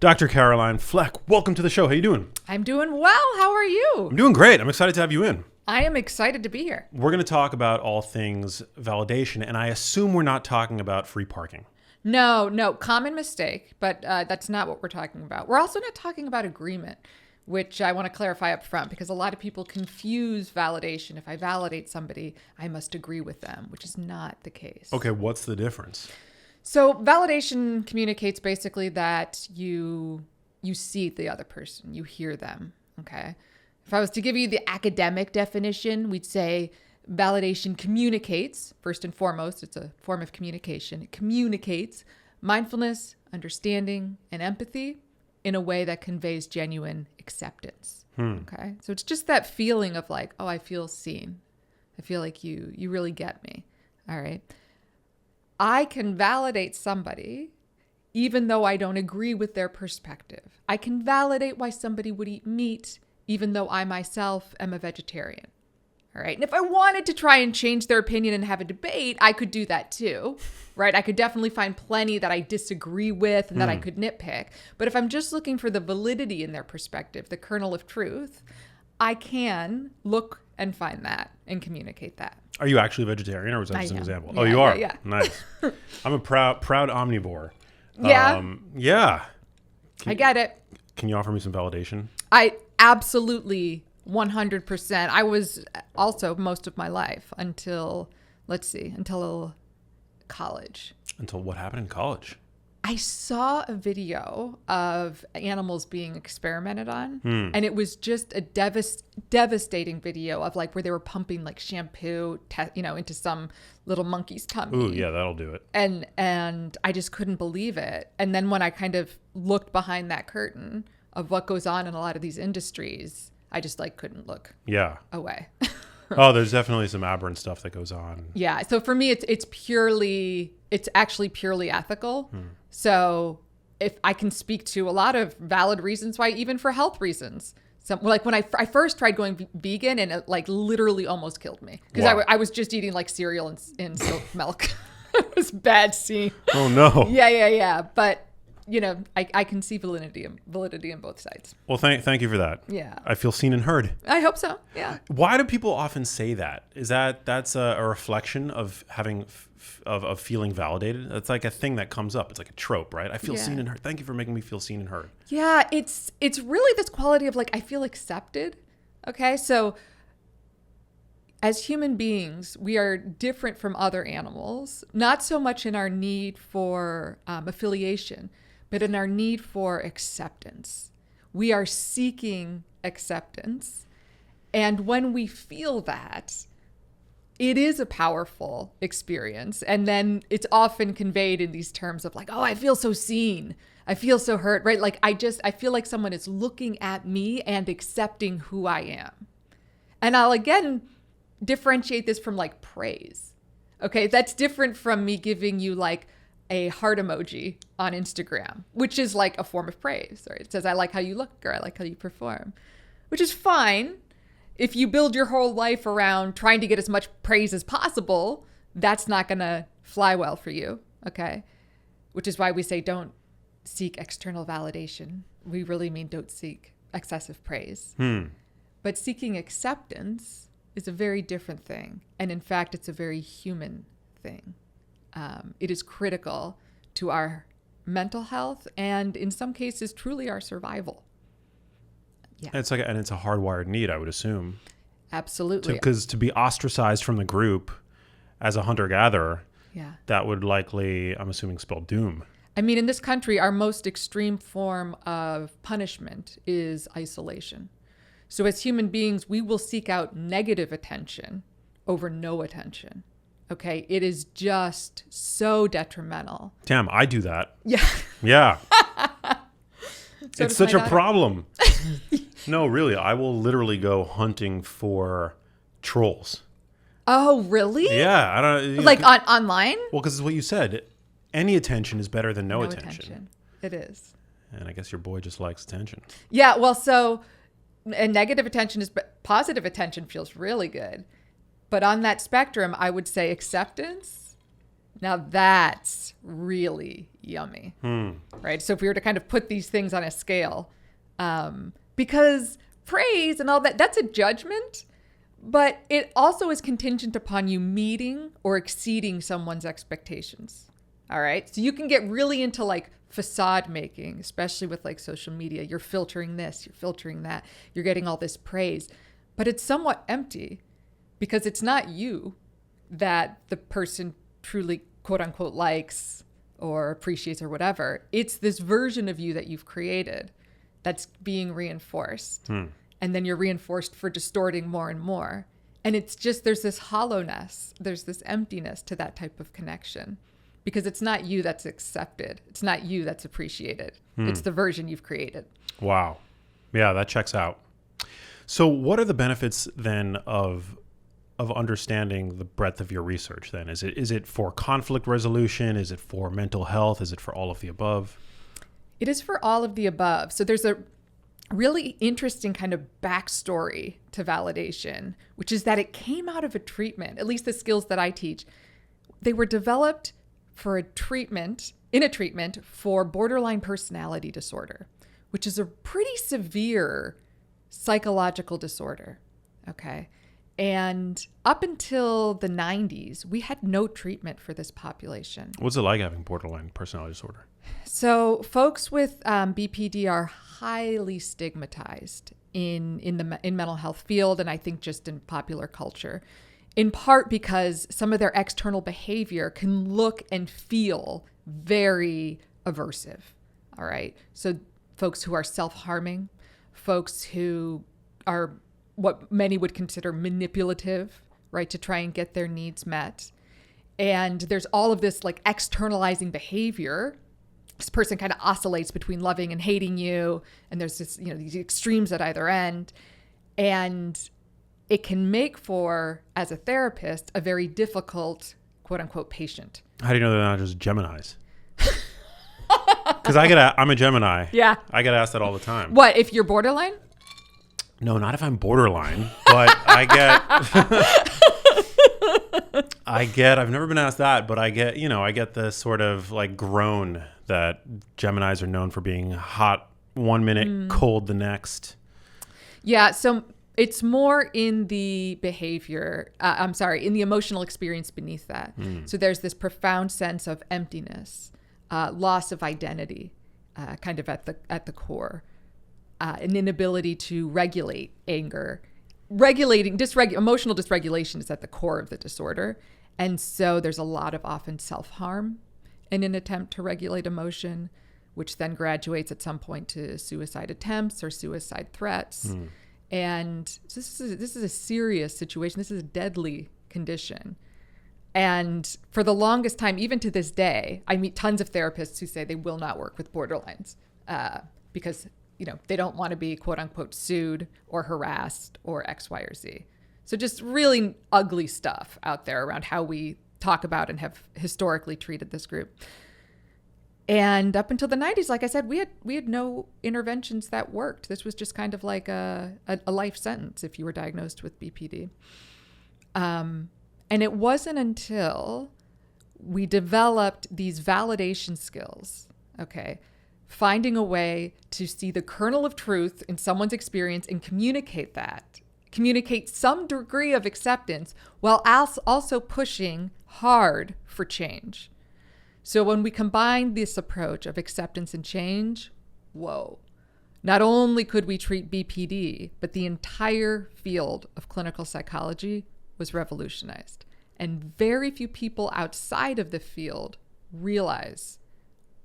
Dr. Caroline Fleck, welcome to the show. How you doing? I'm doing well. How are you? I'm doing great. I'm excited to have you in. I am excited to be here. We're going to talk about all things validation, and I assume we're not talking about free parking. No, common mistake, but that's not what we're talking about. We're also not talking about agreement, which I want to clarify up front because a lot of people confuse validation. If I validate somebody, I must agree with them, which is not the case. Okay, what's the difference? So validation communicates basically that you see the other person, you hear them, okay? If I was to give you the academic definition, we'd say validation communicates, first and foremost, it's a form of communication. It communicates mindfulness, understanding, and empathy in a way that conveys genuine acceptance, okay? So it's just that feeling of like, oh, I feel seen. I feel like you really get me, all right? I can validate somebody even though I don't agree with their perspective. I can validate why somebody would eat meat even though I myself am a vegetarian. All right. And if I wanted to try and change their opinion and have a debate, I could do that too, right? I could definitely find plenty that I disagree with and that I could nitpick. But if I'm just looking for the validity in their perspective, the kernel of truth, I can look and find that and communicate that. Are you actually a vegetarian, or was that just an example? Yeah, oh, you are? Yeah. Nice. I'm a proud omnivore. Yeah? Yeah. I get it. Can you offer me some validation? I absolutely 100%. I was also most of my life until college. Until what happened in college? I saw a video of animals being experimented on, and it was just a devastating video of like where they were pumping like shampoo, into some little monkey's tummy. Ooh, yeah, that'll do it. And I just couldn't believe it. And then when I kind of looked behind that curtain of what goes on in a lot of these industries, I just like couldn't look away. Oh, there's definitely some aberrant stuff that goes on. Yeah. So for me, it's actually purely ethical. So if I can speak to a lot of valid reasons why, even for health reasons. So like when I first tried going vegan, and it like literally almost killed me because I was just eating like cereal and soap milk. It was bad scene. Oh no. Yeah. But I can see validity in both sides. Well, thank you for that. Yeah. I feel seen and heard. I hope so. Yeah. Why do people often say that? Is that's a reflection of having of feeling validated? That's like a thing that comes up. It's like a trope, right? I feel seen and heard. Thank you for making me feel seen and heard. Yeah, it's really this quality of like I feel accepted. Okay, so as human beings, we are different from other animals. Not so much in our need for affiliation, but in our need for acceptance. We are seeking acceptance. And when we feel that, it is a powerful experience. And then it's often conveyed in these terms of like, oh, I feel so seen. I feel so hurt, right? Like I feel like someone is looking at me and accepting who I am. And I'll again differentiate this from like praise. Okay, that's different from me giving you like a heart emoji on Instagram, which is like a form of praise, right? It says, I like how you look, or I like how you perform, which is fine. If you build your whole life around trying to get as much praise as possible, that's not going to fly well for you, okay? Which is why we say don't seek external validation. We really mean don't seek excessive praise. But seeking acceptance is a very different thing. And in fact, it's a very human thing. It is critical to our mental health and in some cases, truly our survival. Yeah. It's a hardwired need, I would assume. Absolutely. Because to be ostracized from the group as a hunter-gatherer, that would likely, I'm assuming, spell doom. I mean, in this country, our most extreme form of punishment is isolation. So as human beings, we will seek out negative attention over no attention. Okay, it is just so detrimental. Damn, I do that. Yeah. Yeah. So it's such a problem. No, really, I will literally go hunting for trolls. Oh, really? Yeah, I don't like online? Well, because it's what you said. Any attention is better than no attention. It is. And I guess your boy just likes attention. Yeah, well, so and negative attention is positive attention feels really good. But on that spectrum, I would say acceptance Now that's really yummy, right? So if we were to kind of put these things on a scale, because praise and all that, that's a judgment, but it also is contingent upon you meeting or exceeding someone's expectations. All right. So you can get really into like facade making, especially with like social media. You're filtering this, you're filtering that, you're getting all this praise, but it's somewhat empty because it's not you that the person truly, quote unquote, likes or appreciates or whatever. It's this version of you that you've created that's being reinforced. And then you're reinforced for distorting more and more. And it's just, there's this hollowness, there's this emptiness to that type of connection because it's not you that's accepted. It's not you that's appreciated. It's the version you've created. Wow. Yeah, that checks out. So what are the benefits then of understanding the breadth of your research then? Is it for conflict resolution? Is it for mental health? Is it for all of the above? It is for all of the above. So there's a really interesting kind of backstory to validation, which is that it came out of a treatment, at least the skills that I teach. They were developed for in a treatment for borderline personality disorder, which is a pretty severe psychological disorder. Okay. And up until the 90s, we had no treatment for this population. What's it like having borderline personality disorder? So folks with BPD are highly stigmatized in mental health field, and I think just in popular culture, in part because some of their external behavior can look and feel very aversive. All right. So folks who are self-harming, folks who are what many would consider manipulative, right, to try and get their needs met. And there's all of this like externalizing behavior. This person kind of oscillates between loving and hating you. And there's this, these extremes at either end. And it can make for, as a therapist, a very difficult, quote unquote, patient. How do you know they're not just Geminis? Because I'm a Gemini. Yeah. I get asked that all the time. What, if you're borderline? No, not if I'm borderline, but I've never been asked that, but I get the sort of like groan that Geminis are known for being hot one minute, cold the next. Yeah. So it's more in the behavior, in the emotional experience beneath that. So there's this profound sense of emptiness, loss of identity, kind of at the core. An inability to regulate anger. Emotional dysregulation is at the core of the disorder. And so there's a lot of often self-harm in an attempt to regulate emotion, which then graduates at some point to suicide attempts or suicide threats. And so this is a serious situation. This is a deadly condition. And for the longest time, even to this day, I meet tons of therapists who say they will not work with borderlines because they don't want to be, quote unquote, sued or harassed or X, Y, or Z. So just really ugly stuff out there around how we talk about and have historically treated this group. And up until the 90s, like I said, we had no interventions that worked. This was just kind of like a life sentence if you were diagnosed with BPD. And it wasn't until we developed these validation skills, okay, finding a way to see the kernel of truth in someone's experience and communicate some degree of acceptance while also pushing hard for change. So when we combine this approach of acceptance and change, whoa, not only could we treat BPD, but the entire field of clinical psychology was revolutionized. And very few people outside of the field realize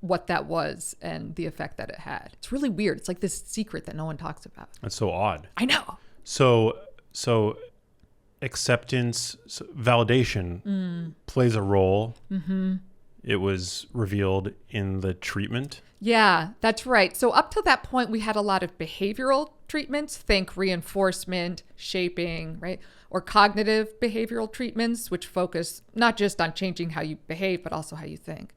what that was and the effect that it had. It's really weird. It's like this secret that no one talks about. That's so odd. I know. So acceptance, validation plays a role. Mm-hmm. It was revealed in the treatment. Yeah, that's right. So up till that point, we had a lot of behavioral treatments. Think reinforcement, shaping, right? Or cognitive behavioral treatments, which focus not just on changing how you behave, but also how you think.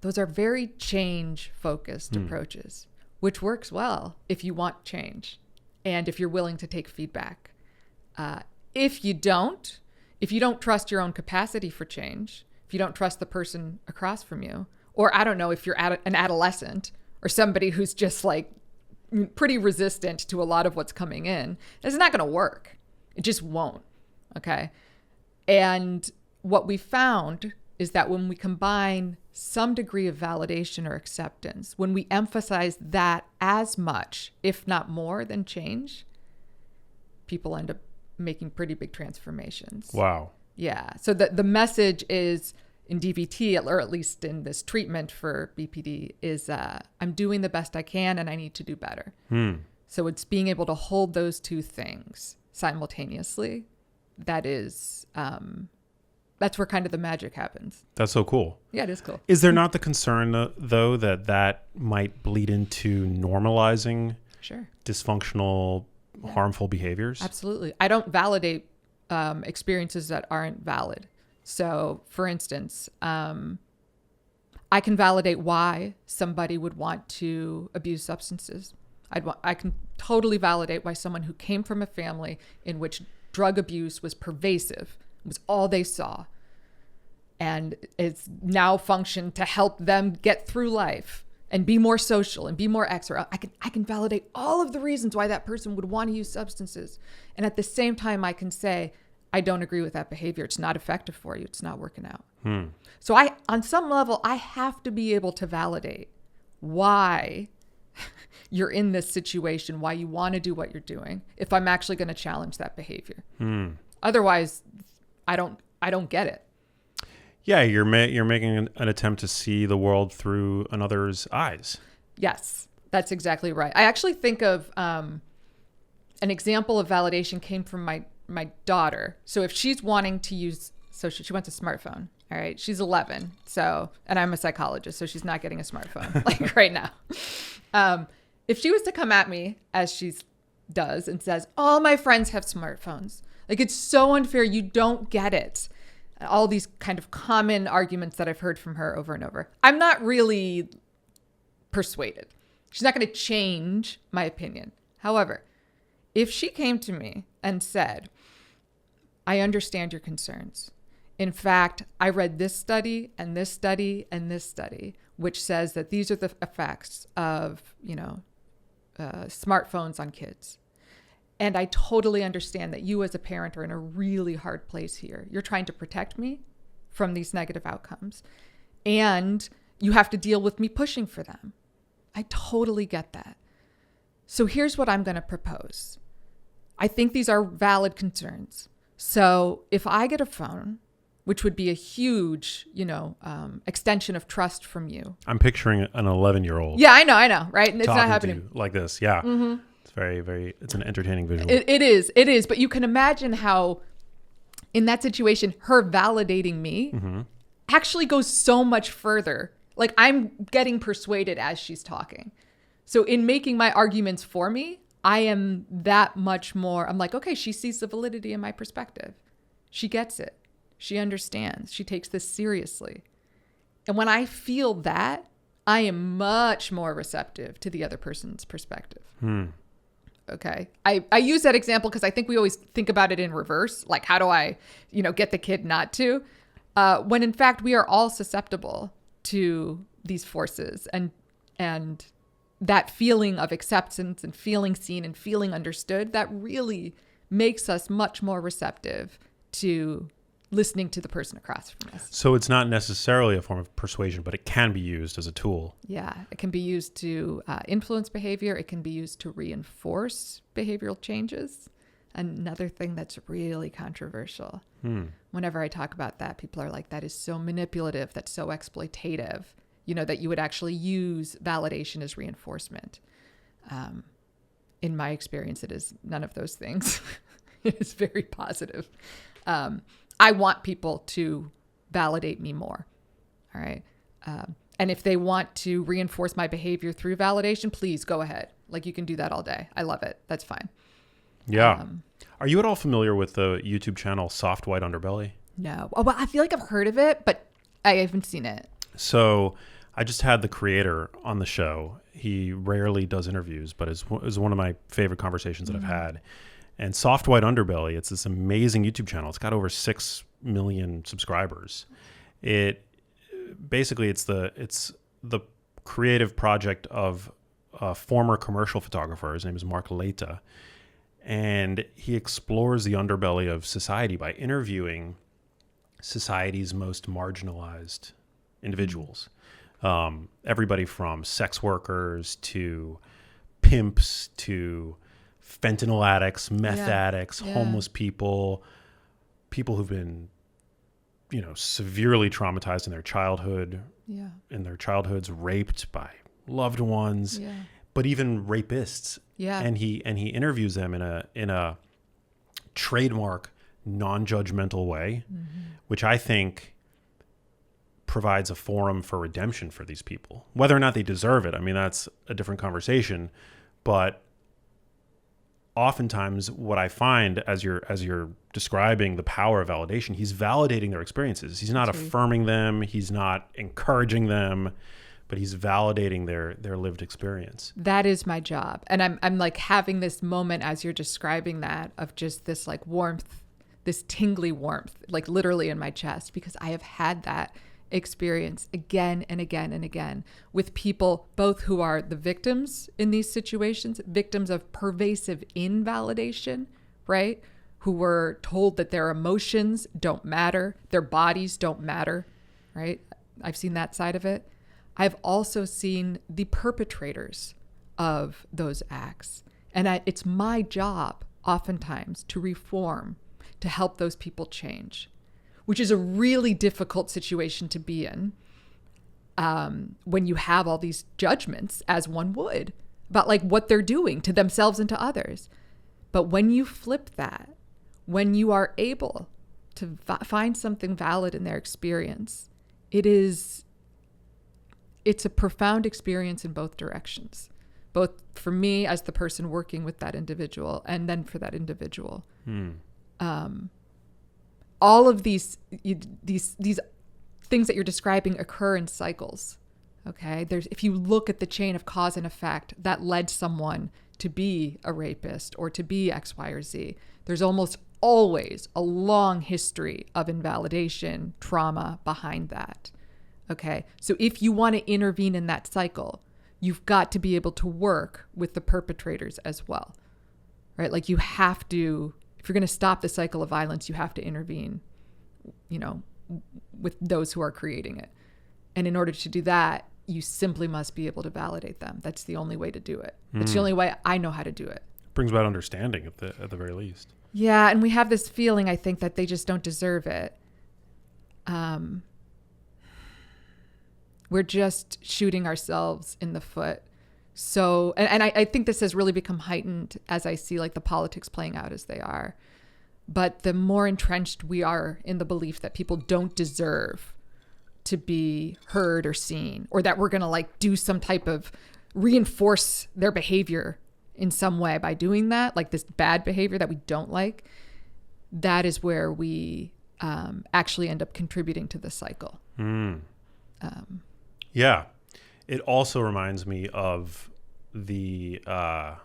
Those are very change-focused approaches, which works well if you want change and if you're willing to take feedback. If you don't trust your own capacity for change, if you don't trust the person across from you, or I don't know, if you're an adolescent or somebody who's just like pretty resistant to a lot of what's coming in, it's not going to work. It just won't. Okay. And what we found is that when we combine some degree of validation or acceptance, when we emphasize that as much, if not more than change, people end up making pretty big transformations. Wow. Yeah. So the message is in DVT, or at least in this treatment for BPD, is I'm doing the best I can and I need to do better. So it's being able to hold those two things simultaneously. That is, that's where kind of the magic happens. That's so cool. Yeah, it is cool. Is there not the concern, though, that might bleed into normalizing dysfunctional, harmful behaviors? Absolutely. I don't validate experiences that aren't valid. So, for instance, I can validate why somebody would want to abuse substances. I can totally validate why someone who came from a family in which drug abuse was pervasive, was all they saw, and it's now functioned to help them get through life and be more social and be more extra. I can validate all of the reasons why that person would want to use substances. And at the same time, I can say, I don't agree with that behavior. It's not effective for you. It's not working out. So on some level, I have to be able to validate why you're in this situation, why you want to do what you're doing, if I'm actually going to challenge that behavior. Otherwise, I don't get it. Yeah, you're making an attempt to see the world through another's eyes. Yes, that's exactly right. I actually think of an example of validation came from my daughter. So if she's wanting to use, so she wants a smartphone. All right. She's 11. So, and I'm a psychologist, so she's not getting a smartphone like right now. If she was to come at me, as she does, and says, all my friends have smartphones, like, it's so unfair. You don't get it. All these kind of common arguments that I've heard from her over and over. I'm not really persuaded. She's not going to change my opinion. However, if she came to me and said, I understand your concerns. In fact, I read this study and this study and this study, which says that these are the effects of, smartphones on kids. And I totally understand that you as a parent are in a really hard place here. You're trying to protect me from these negative outcomes, and you have to deal with me pushing for them. I totally get that. So here's what I'm going to propose. I think these are valid concerns. So if I get a phone, which would be a huge, extension of trust from you. I'm picturing an 11-year-old. Yeah, I know, right? And it's not happening like this. Yeah. Mm-hmm. It's very, very, it's an entertaining visual. It is. But you can imagine how in that situation, her validating me actually goes so much further. Like, I'm getting persuaded as she's talking. So in making my arguments for me, I am that much more, I'm like, okay, she sees the validity in my perspective. She gets it. She understands. She takes this seriously. And when I feel that, I am much more receptive to the other person's perspective. Okay. I use that example because I think we always think about it in reverse. Like, how do I, get the kid not to? When in fact, we are all susceptible to these forces, and that feeling of acceptance and feeling seen and feeling understood, that really makes us much more receptive to listening to the person across from us. So it's not necessarily a form of persuasion, but it can be used as a tool. Yeah, it can be used to influence behavior. It can be used to reinforce behavioral changes. Another thing that's really controversial. Whenever I talk about that, people are like, that is so manipulative, that's so exploitative, that you would actually use validation as reinforcement. In my experience, it is none of those things. It is very positive. I want people to validate me more. All right. And if they want to reinforce my behavior through validation, please go ahead. Like, you can do that all day. I love it. That's fine. Yeah. Are you at all familiar with the YouTube channel Soft White Underbelly? No. Oh, well, I feel like I've heard of it, but I haven't seen it. So I just had the creator on the show. He rarely does interviews, but it's one of my favorite conversations that I've had. And Soft White Underbelly, it's this amazing YouTube channel. It's got over 6 million subscribers. It basically it's the creative project of a former commercial photographer. His name is Mark Leta, and he explores the underbelly of society by interviewing society's most marginalized individuals. Everybody from sex workers to pimps to fentanyl addicts, meth addicts, homeless people who've been, severely traumatized in their childhood, in their childhoods, raped by loved ones, but even rapists. And he interviews them in a trademark, non-judgmental way, which I think provides a forum for redemption for these people. Whether or not they deserve it, I mean, that's a different conversation. But oftentimes what I find as you're describing the power of validation, he's validating their experiences. He's not affirming them. He's not encouraging them, but he's validating their lived experience. That is my job. And I'm like having this moment as you're describing that of just this like warmth, this tingly warmth, like literally in my chest, because I have had that experience again and again and again with people, both who are the victims in these situations, victims of pervasive invalidation, right? Who were told that their emotions don't matter, their bodies don't matter, right? I've seen that side of it. I've also seen the perpetrators of those acts. And it's my job oftentimes to reform, to help those people change, which is a really difficult situation to be in when you have all these judgments, as one would, about like what they're doing to themselves and to others. But when you flip that, when you are able to find something valid in their experience, it's a profound experience in both directions, both for me as the person working with that individual and then for that individual. All of these things that you're describing occur in cycles. Okay. If you look at the chain of cause and effect that led someone to be a rapist or to be X, Y, or Z, there's almost always a long history of invalidation, trauma behind that. Okay. So if you want to intervene in that cycle, you've got to be able to work with the perpetrators as well, right? Like you have to, if you're going to stop the cycle of violence, you have to intervene, with those who are creating it. And in order to do that, you simply must be able to validate them. That's the only way to do it. That's the only way I know how to do it. Brings about understanding at the very least. Yeah. And we have this feeling, I think, that they just don't deserve it. We're just shooting ourselves in the foot. So, and I think this has really become heightened as I see like the politics playing out as they are. But the more entrenched we are in the belief that people don't deserve to be heard or seen, or that we're going to like do some type of reinforce their behavior in some way by doing that, like this bad behavior that we don't like, that is where we actually end up contributing to the cycle. Yeah. It also reminds me of I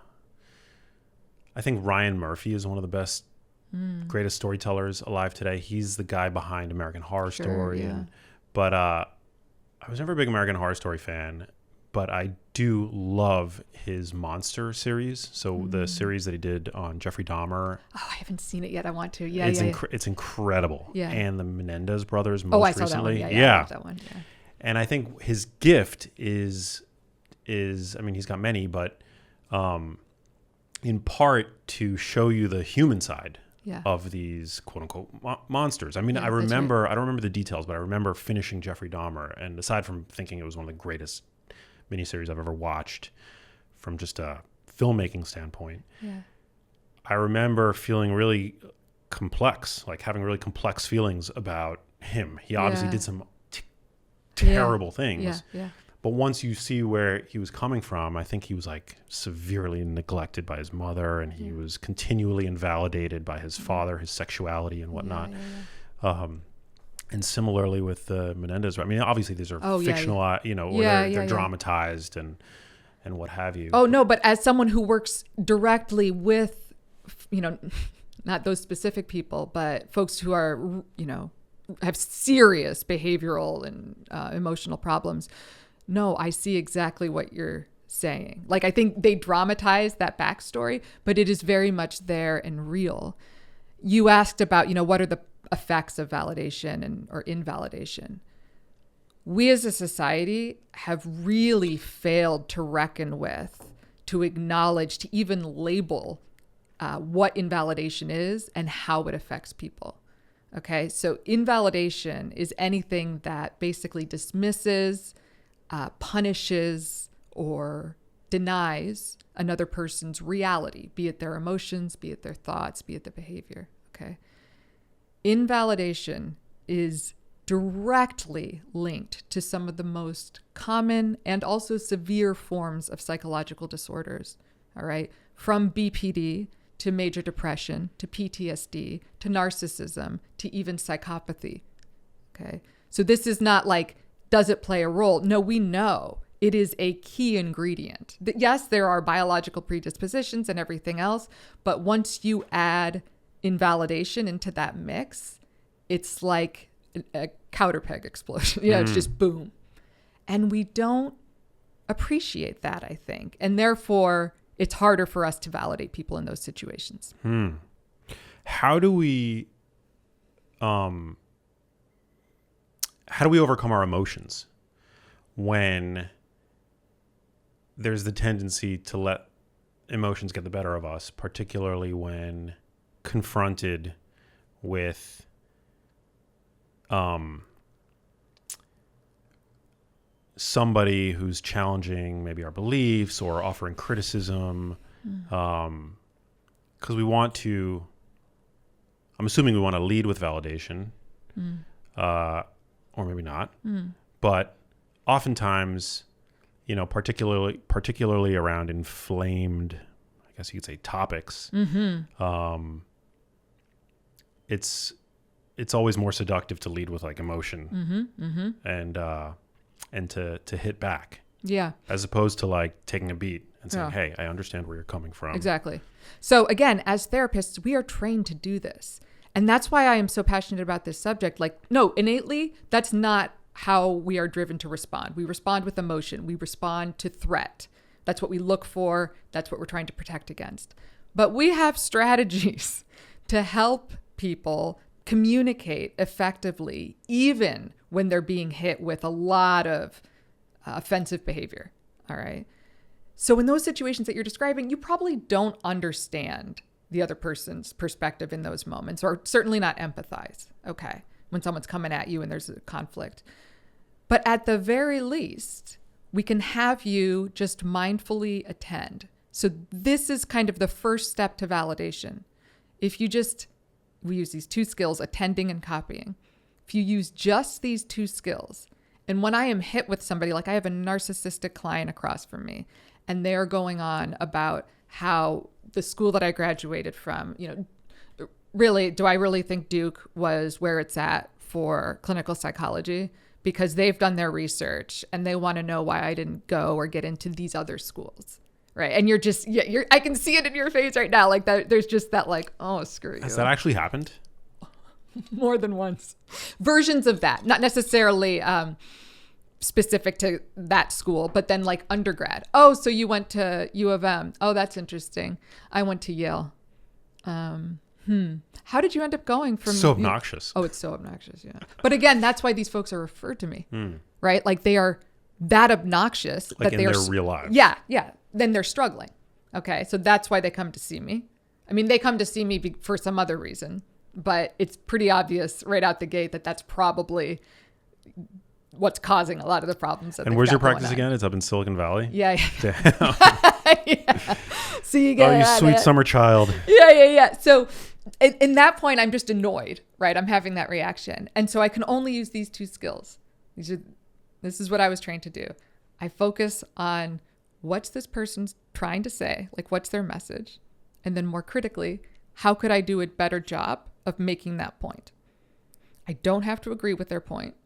think Ryan Murphy is one of the best, greatest storytellers alive today. He's the guy behind American Horror Story. Yeah. But I was never a big American Horror Story fan, but I do love his Monster series. So the series that he did on Jeffrey Dahmer. Oh, I haven't seen it yet. I want to. It's incredible. Yeah. And the Menendez brothers I recently. saw that one. Yeah. I love that one. Yeah. And I think his gift is I mean, he's got many, but in part to show you the human side of these quote unquote monsters. I mean, I don't remember the details, but I remember finishing Jeffrey Dahmer. And aside from thinking it was one of the greatest miniseries I've ever watched from just a filmmaking standpoint, I remember feeling really complex, like having really complex feelings about him. He obviously did some terrible things. But once you see where he was coming from, I think he was like severely neglected by his mother, and he was continually invalidated by his father, his sexuality and whatnot. And similarly with the Menendez, I mean, obviously these are fictional, they're dramatized and what have you. Oh no, but as someone who works directly with, not those specific people, but folks who are, have serious behavioral and emotional problems. No, I see exactly what you're saying. Like, I think they dramatize that backstory, but it is very much there and real. You asked about, what are the effects of validation or invalidation? We as a society have really failed to reckon with, to acknowledge, to even label what invalidation is and how it affects people. Okay, so invalidation is anything that basically dismisses, punishes, or denies another person's reality, be it their emotions, be it their thoughts, be it their behavior. Okay, invalidation is directly linked to some of the most common and also severe forms of psychological disorders. All right, from BPD to major depression, to PTSD, to narcissism, to even psychopathy. Okay. So this is not like, does it play a role? No, we know it is a key ingredient. Yes, there are biological predispositions and everything else, but once you add invalidation into that mix, it's like a powder peg explosion. It's just boom. And we don't appreciate that, I think. And therefore, it's harder for us to validate people in those situations. How do we overcome our emotions when there's the tendency to let emotions get the better of us, particularly when confronted with somebody who's challenging maybe our beliefs or offering criticism, because we want to, I'm assuming we want to lead with validation, or maybe not, but oftentimes, particularly around inflamed, I guess you could say, topics, it's always more seductive to lead with like emotion and to hit back. Yeah. As opposed to like taking a beat and saying, hey, I understand where you're coming from. Exactly. So again, as therapists, we are trained to do this. And that's why I am so passionate about this subject. Like, no, innately, that's not how we are driven to respond. We respond with emotion. We respond to threat. That's what we look for. That's what we're trying to protect against. But we have strategies to help people communicate effectively, even when they're being hit with a lot of offensive behavior. All right. So in those situations that you're describing, you probably don't understand the other person's perspective in those moments, or certainly not empathize. Okay. When someone's coming at you and there's a conflict. But at the very least, we can have you just mindfully attend. So this is kind of the first step to validation. If you we use these two skills, attending and copying. If you use just these two skills, and when I am hit with somebody, like I have a narcissistic client across from me, and they're going on about how the school that I graduated from, really, do I really think Duke was where it's at for clinical psychology? Because they've done their research and they want to know why I didn't go or get into these other schools. Right. And you're just, I can see it in your face right now. Like that, there's just that like, oh, screw you. Has that actually happened? More than once. Versions of that, not necessarily specific to that school, but then like undergrad. Oh, so you went to U of M. Oh, that's interesting. I went to Yale. How did you end up going from? So obnoxious. Oh, it's so obnoxious. Yeah. But again, that's why these folks are referred to me, right? Like they are that obnoxious like that in their real lives. Yeah. Yeah. Then they're struggling. Okay. So that's why they come to see me. I mean, they come to see me for some other reason, but it's pretty obvious right out the gate that that's probably what's causing a lot of the problems. And where's your practice again? It's up in Silicon Valley? Yeah. Damn. Yeah. So you get you sweet summer child. Yeah. So in that point, I'm just annoyed, right? I'm having that reaction. And so I can only use these two skills. This is what I was trained to do. I focus on what's this person trying to say? Like, what's their message? And then more critically, how could I do a better job of making that point? I don't have to agree with their point.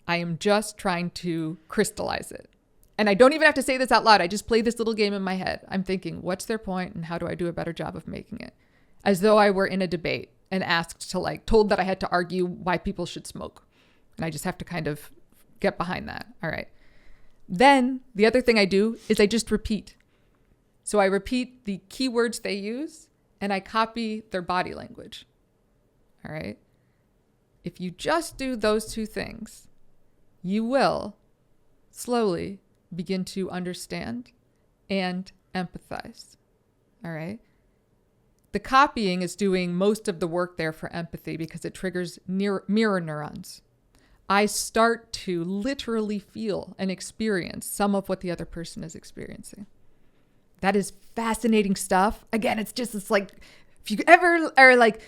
I am just trying to crystallize it. And I don't even have to say this out loud. I just play this little game in my head. I'm thinking, what's their point and how do I do a better job of making it? As though I were in a debate and asked to like, told that I had to argue why people should smoke. And I just have to kind of get behind that. All right. Then the other thing I do is I just repeat. So I repeat the keywords they use and I copy their body language. All right. If you just do those two things, you will slowly begin to understand and empathize. All right. The copying is doing most of the work there for empathy because it triggers mirror neurons. I start to literally feel and experience some of what the other person is experiencing. That is fascinating stuff. Again, it's like, if you ever are like,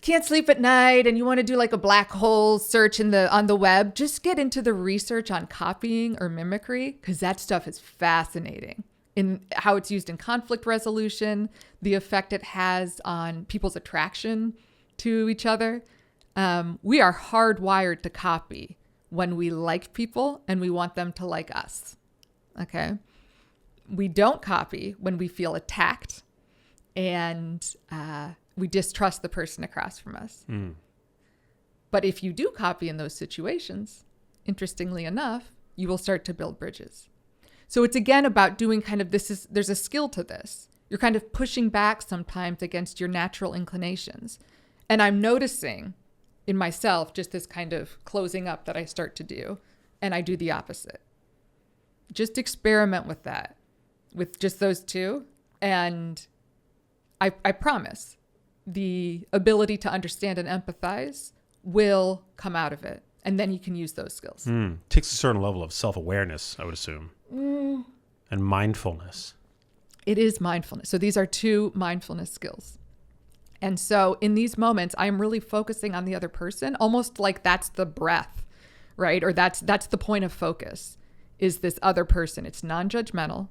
can't sleep at night and you want to do like a black hole search on the web, just get into the research on copying or mimicry, because that stuff is fascinating in how it's used in conflict resolution, the effect it has on people's attraction to each other. We are hardwired to copy when we like people and we want them to like us. Okay. We don't copy when we feel attacked and we distrust the person across from us. But if you do copy in those situations, interestingly enough, you will start to build bridges. So it's again about doing kind of there's a skill to this. You're kind of pushing back sometimes against your natural inclinations. And I'm noticing in myself just this kind of closing up that I start to do, and I do the opposite. Just experiment with that, with just those two. And I promise the ability to understand and empathize will come out of it. And then you can use those skills. Takes a certain level of self-awareness, I would assume. And mindfulness. It is mindfulness. So these are two mindfulness skills. And so in these moments, I'm really focusing on the other person, almost like that's the breath, right? Or that's the point of focus, is this other person. It's non-judgmental.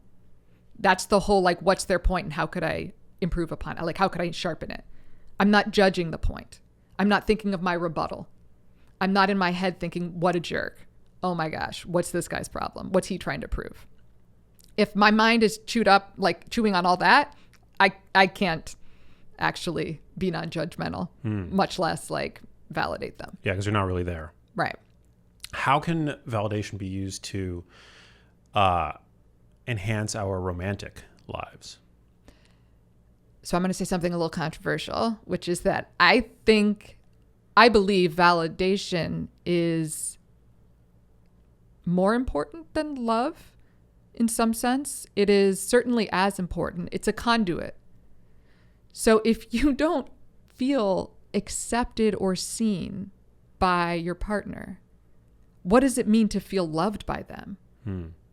That's the whole, like, what's their point and how could I improve upon it? Like, how could I sharpen it? I'm not judging the point. I'm not thinking of my rebuttal. I'm not in my head thinking, what a jerk. Oh my gosh, what's this guy's problem? What's he trying to prove? If my mind is chewed up, like chewing on all that, I can't actually be non-judgmental, much less like validate them. Yeah, because you're not really there. Right. How can validation be used to enhance our romantic lives? So I'm going to say something a little controversial, which is that I believe validation is more important than love in some sense. It is certainly as important. It's a conduit. So if you don't feel accepted or seen by your partner, what does it mean to feel loved by them?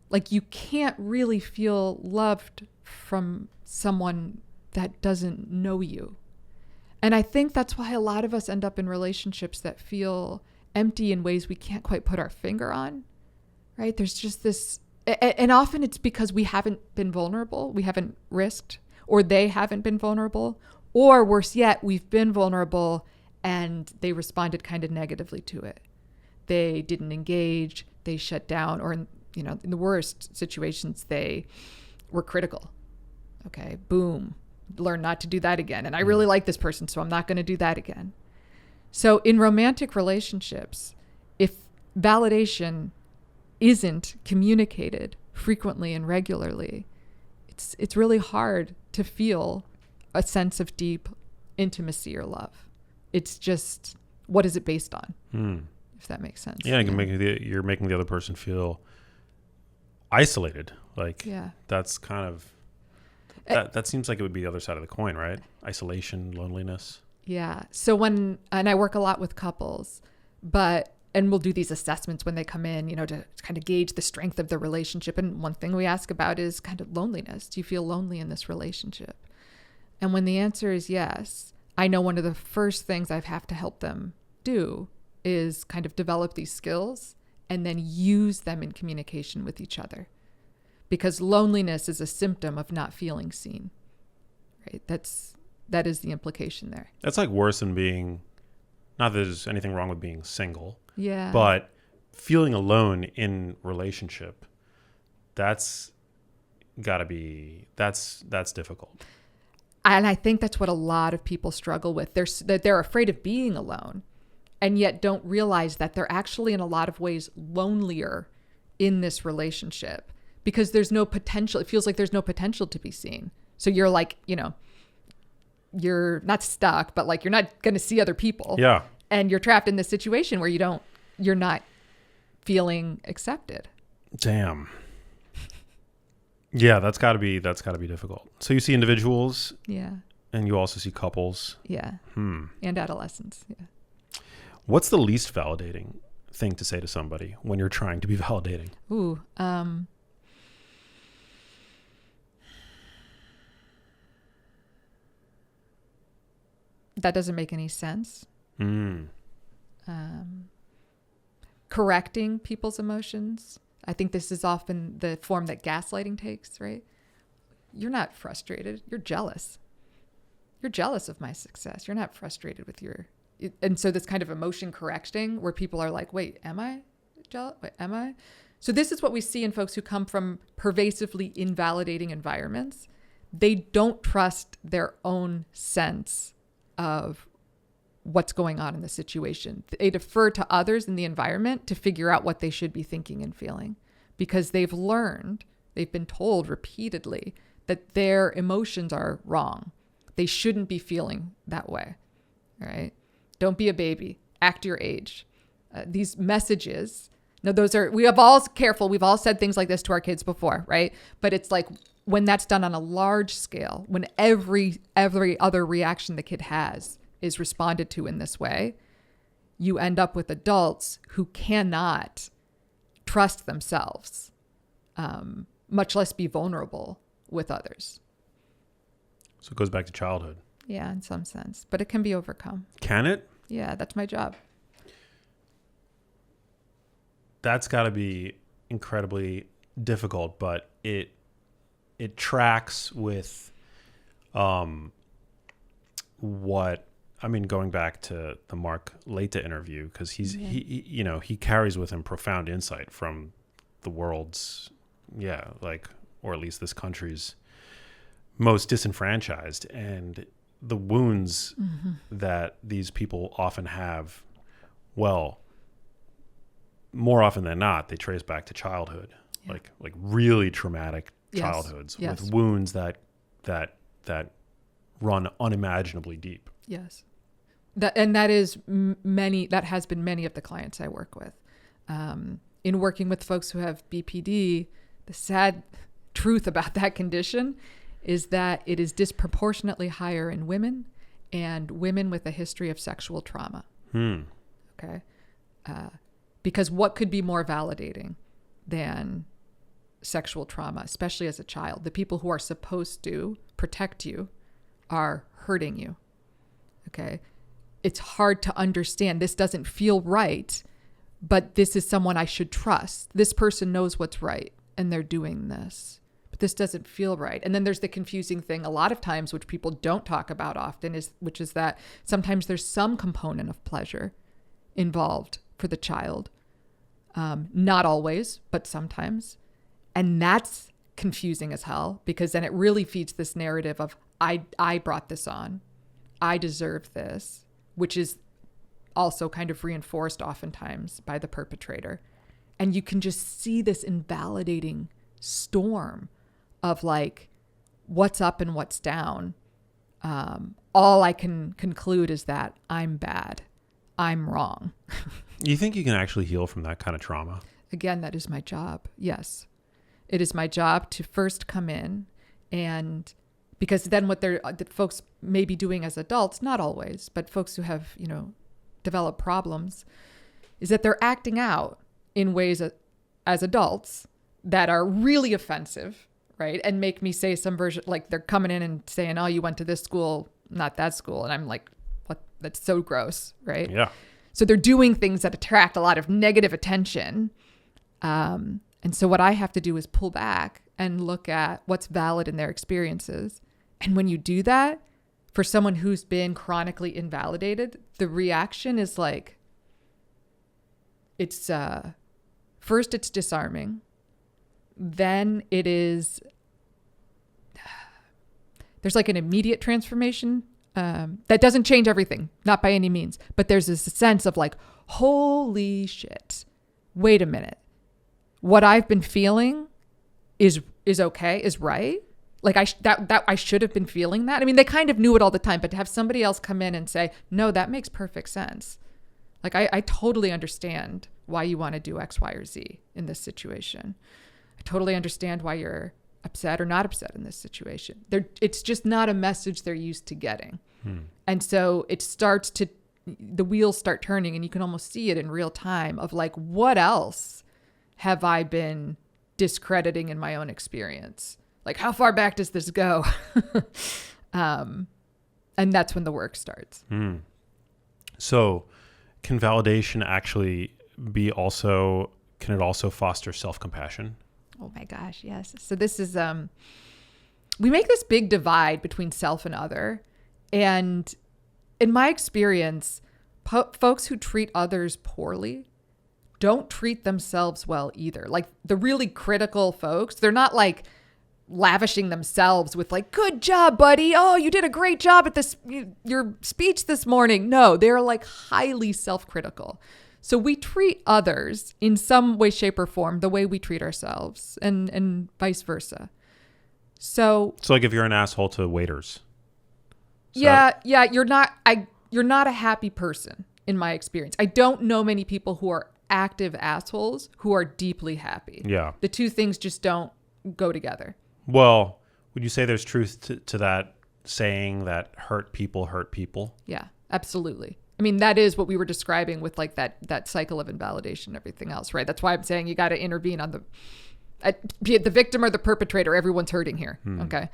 Like, you can't really feel loved from someone that doesn't know you. And I think that's why a lot of us end up in relationships that feel empty in ways we can't quite put our finger on, right? There's just this, and often it's because we haven't been vulnerable, we haven't risked, or they haven't been vulnerable, or worse yet, we've been vulnerable and they responded kind of negatively to it. They didn't engage, they shut down, or in the worst situations, they were critical. Okay, boom. Learn not to do that again. And I really like this person, so I'm not going to do that again. So in romantic relationships, if validation isn't communicated frequently and regularly, it's really hard to feel a sense of deep intimacy or love. It's just, what is it based on? If that makes sense. Yeah, you're making the other person feel isolated. Like, that's kind of, that seems like it would be the other side of the coin, right? Isolation, loneliness. Yeah. So and I work a lot with couples, and we'll do these assessments when they come in, to kind of gauge the strength of the relationship. And one thing we ask about is kind of loneliness. Do you feel lonely in this relationship? And when the answer is yes, I know one of the first things I have to help them do is kind of develop these skills and then use them in communication with each other. Because loneliness is a symptom of not feeling seen, right? That is the implication there. That's like worse than being, not that there's anything wrong with being single, yeah, but feeling alone in relationship, that's gotta be, that's difficult. And I think that's what a lot of people struggle with. They're afraid of being alone, and yet don't realize that they're actually in a lot of ways lonelier in this relationship because there's no potential. It feels like there's no potential to be seen. So you're like, you're not stuck, but like you're not going to see other people. Yeah. And you're trapped in this situation where you're not feeling accepted. Damn. Yeah, that's got to be difficult. So you see individuals, Yeah. and you also see couples. Yeah. And adolescents. Yeah. What's the least validating thing to say to somebody when you're trying to be validating? Ooh. That doesn't make any sense. Correcting people's emotions. I think this is often the form that gaslighting takes, right? You're not frustrated. You're jealous. You're jealous of my success. You're not frustrated with and so this kind of emotion correcting where people are like, wait, am I jealous? Wait, am I? So this is what we see in folks who come from pervasively invalidating environments. They don't trust their own sense of what's going on in the situation. They defer to others in the environment to figure out what they should be thinking and feeling because they've been told repeatedly that their emotions are wrong. They shouldn't be feeling that way, right? Don't be a baby, act your age. These messages, we've all said things like this to our kids before, right? But it's like when that's done on a large scale, when every other reaction the kid has is responded to in this way, you end up with adults who cannot trust themselves, much less be vulnerable with others. So it goes back to childhood. Yeah, in some sense, but it can be overcome. Can it? Yeah, that's my job. That's got to be incredibly difficult, but it tracks with going back to the Mark Leta interview, because he carries with him profound insight from the world's, or at least this country's most disenfranchised, and the wounds that these people often have, well, more often than not, they trace back to childhood, like really traumatic childhoods with wounds that run unimaginably deep. Yes. That has been many of the clients I work with. In working with folks who have BPD, the sad truth about that condition is that it is disproportionately higher in women and women with a history of sexual trauma. Okay. Because what could be more validating than sexual trauma, especially as a child? The people who are supposed to protect you are hurting you. Okay. It's hard to understand. This doesn't feel right, but this is someone I should trust. This person knows what's right and they're doing this, but this doesn't feel right. And then there's the confusing thing a lot of times, which people don't talk about often, which is that sometimes there's some component of pleasure involved for the child. Not always, but sometimes. And that's confusing as hell, because then it really feeds this narrative of I brought this on. I deserve this, which is also kind of reinforced oftentimes by the perpetrator. And you can just see this invalidating storm of like, what's up and what's down. All I can conclude is that I'm bad. I'm wrong. You think you can actually heal from that kind of trauma? Again, that is my job. Yes. It is my job to first come in, and because then what the folks may be doing as adults, not always, but folks who have, developed problems, is that they're acting out in ways as adults that are really offensive, right? And make me say some version, like they're coming in and saying, oh, you went to this school, not that school. And I'm like, what? That's so gross, right? Yeah. So they're doing things that attract a lot of negative attention. And so what I have to do is pull back and look at what's valid in their experiences. And when you do that, for someone who's been chronically invalidated, the reaction is like, it's, first it's disarming. Then it is There's like an immediate transformation that doesn't change everything, not by any means, but there's this sense of like, holy shit, wait a minute. What I've been feeling is okay, is right. Like I should have been feeling that. I mean, they kind of knew it all the time, but to have somebody else come in and say, no, that makes perfect sense. Like I totally understand why you want to do X, Y, or Z in this situation. I totally understand why you're upset or not upset in this situation. It's just not a message they're used to getting. And so the wheels start turning, and you can almost see it in real time of like, what else have I been discrediting in my own experience? Like, how far back does this go? And that's when the work starts. So can validation actually can it also foster self-compassion? Oh my gosh, yes. So this is, we make this big divide between self and other. And in my experience, folks who treat others poorly don't treat themselves well either. Like the really critical folks, they're not like lavishing themselves with like, good job, buddy. Oh, you did a great job at your speech this morning. No, they're like highly self-critical. So we treat others in some way, shape, or form the way we treat ourselves, and vice versa. So like if you're an asshole to waiters. Yeah, you're not a happy person in my experience. I don't know many people who are active assholes who are deeply happy. Yeah. The two things just don't go together. Well, would you say there's truth to that saying that hurt people hurt people? Yeah, absolutely. I mean, that is what we were describing with like that cycle of invalidation and everything else, right? That's why I'm saying you got to intervene on be it the victim or the perpetrator. Everyone's hurting here. Okay.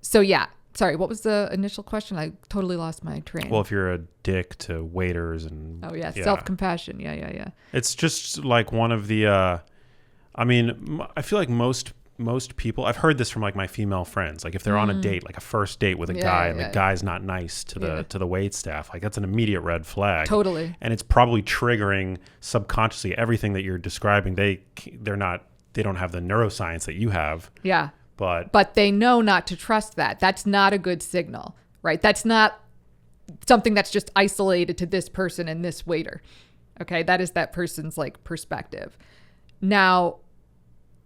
So yeah, sorry, what was the initial question? I totally lost my train. Well, if you're a dick to waiters and... Oh yeah, self-compassion. Yeah. It's just like one of the... I mean, I feel like most people... I've heard this from like my female friends. Like if they're on a date, like a first date with a guy, and the guy's not nice to the wait staff, like that's an immediate red flag. Totally. And it's probably triggering subconsciously everything that you're describing. They don't have the neuroscience that you have. Yeah. But they know not to trust that. That's not a good signal, right? That's not something that's just isolated to this person and this waiter. Okay, that is that person's like perspective. Now,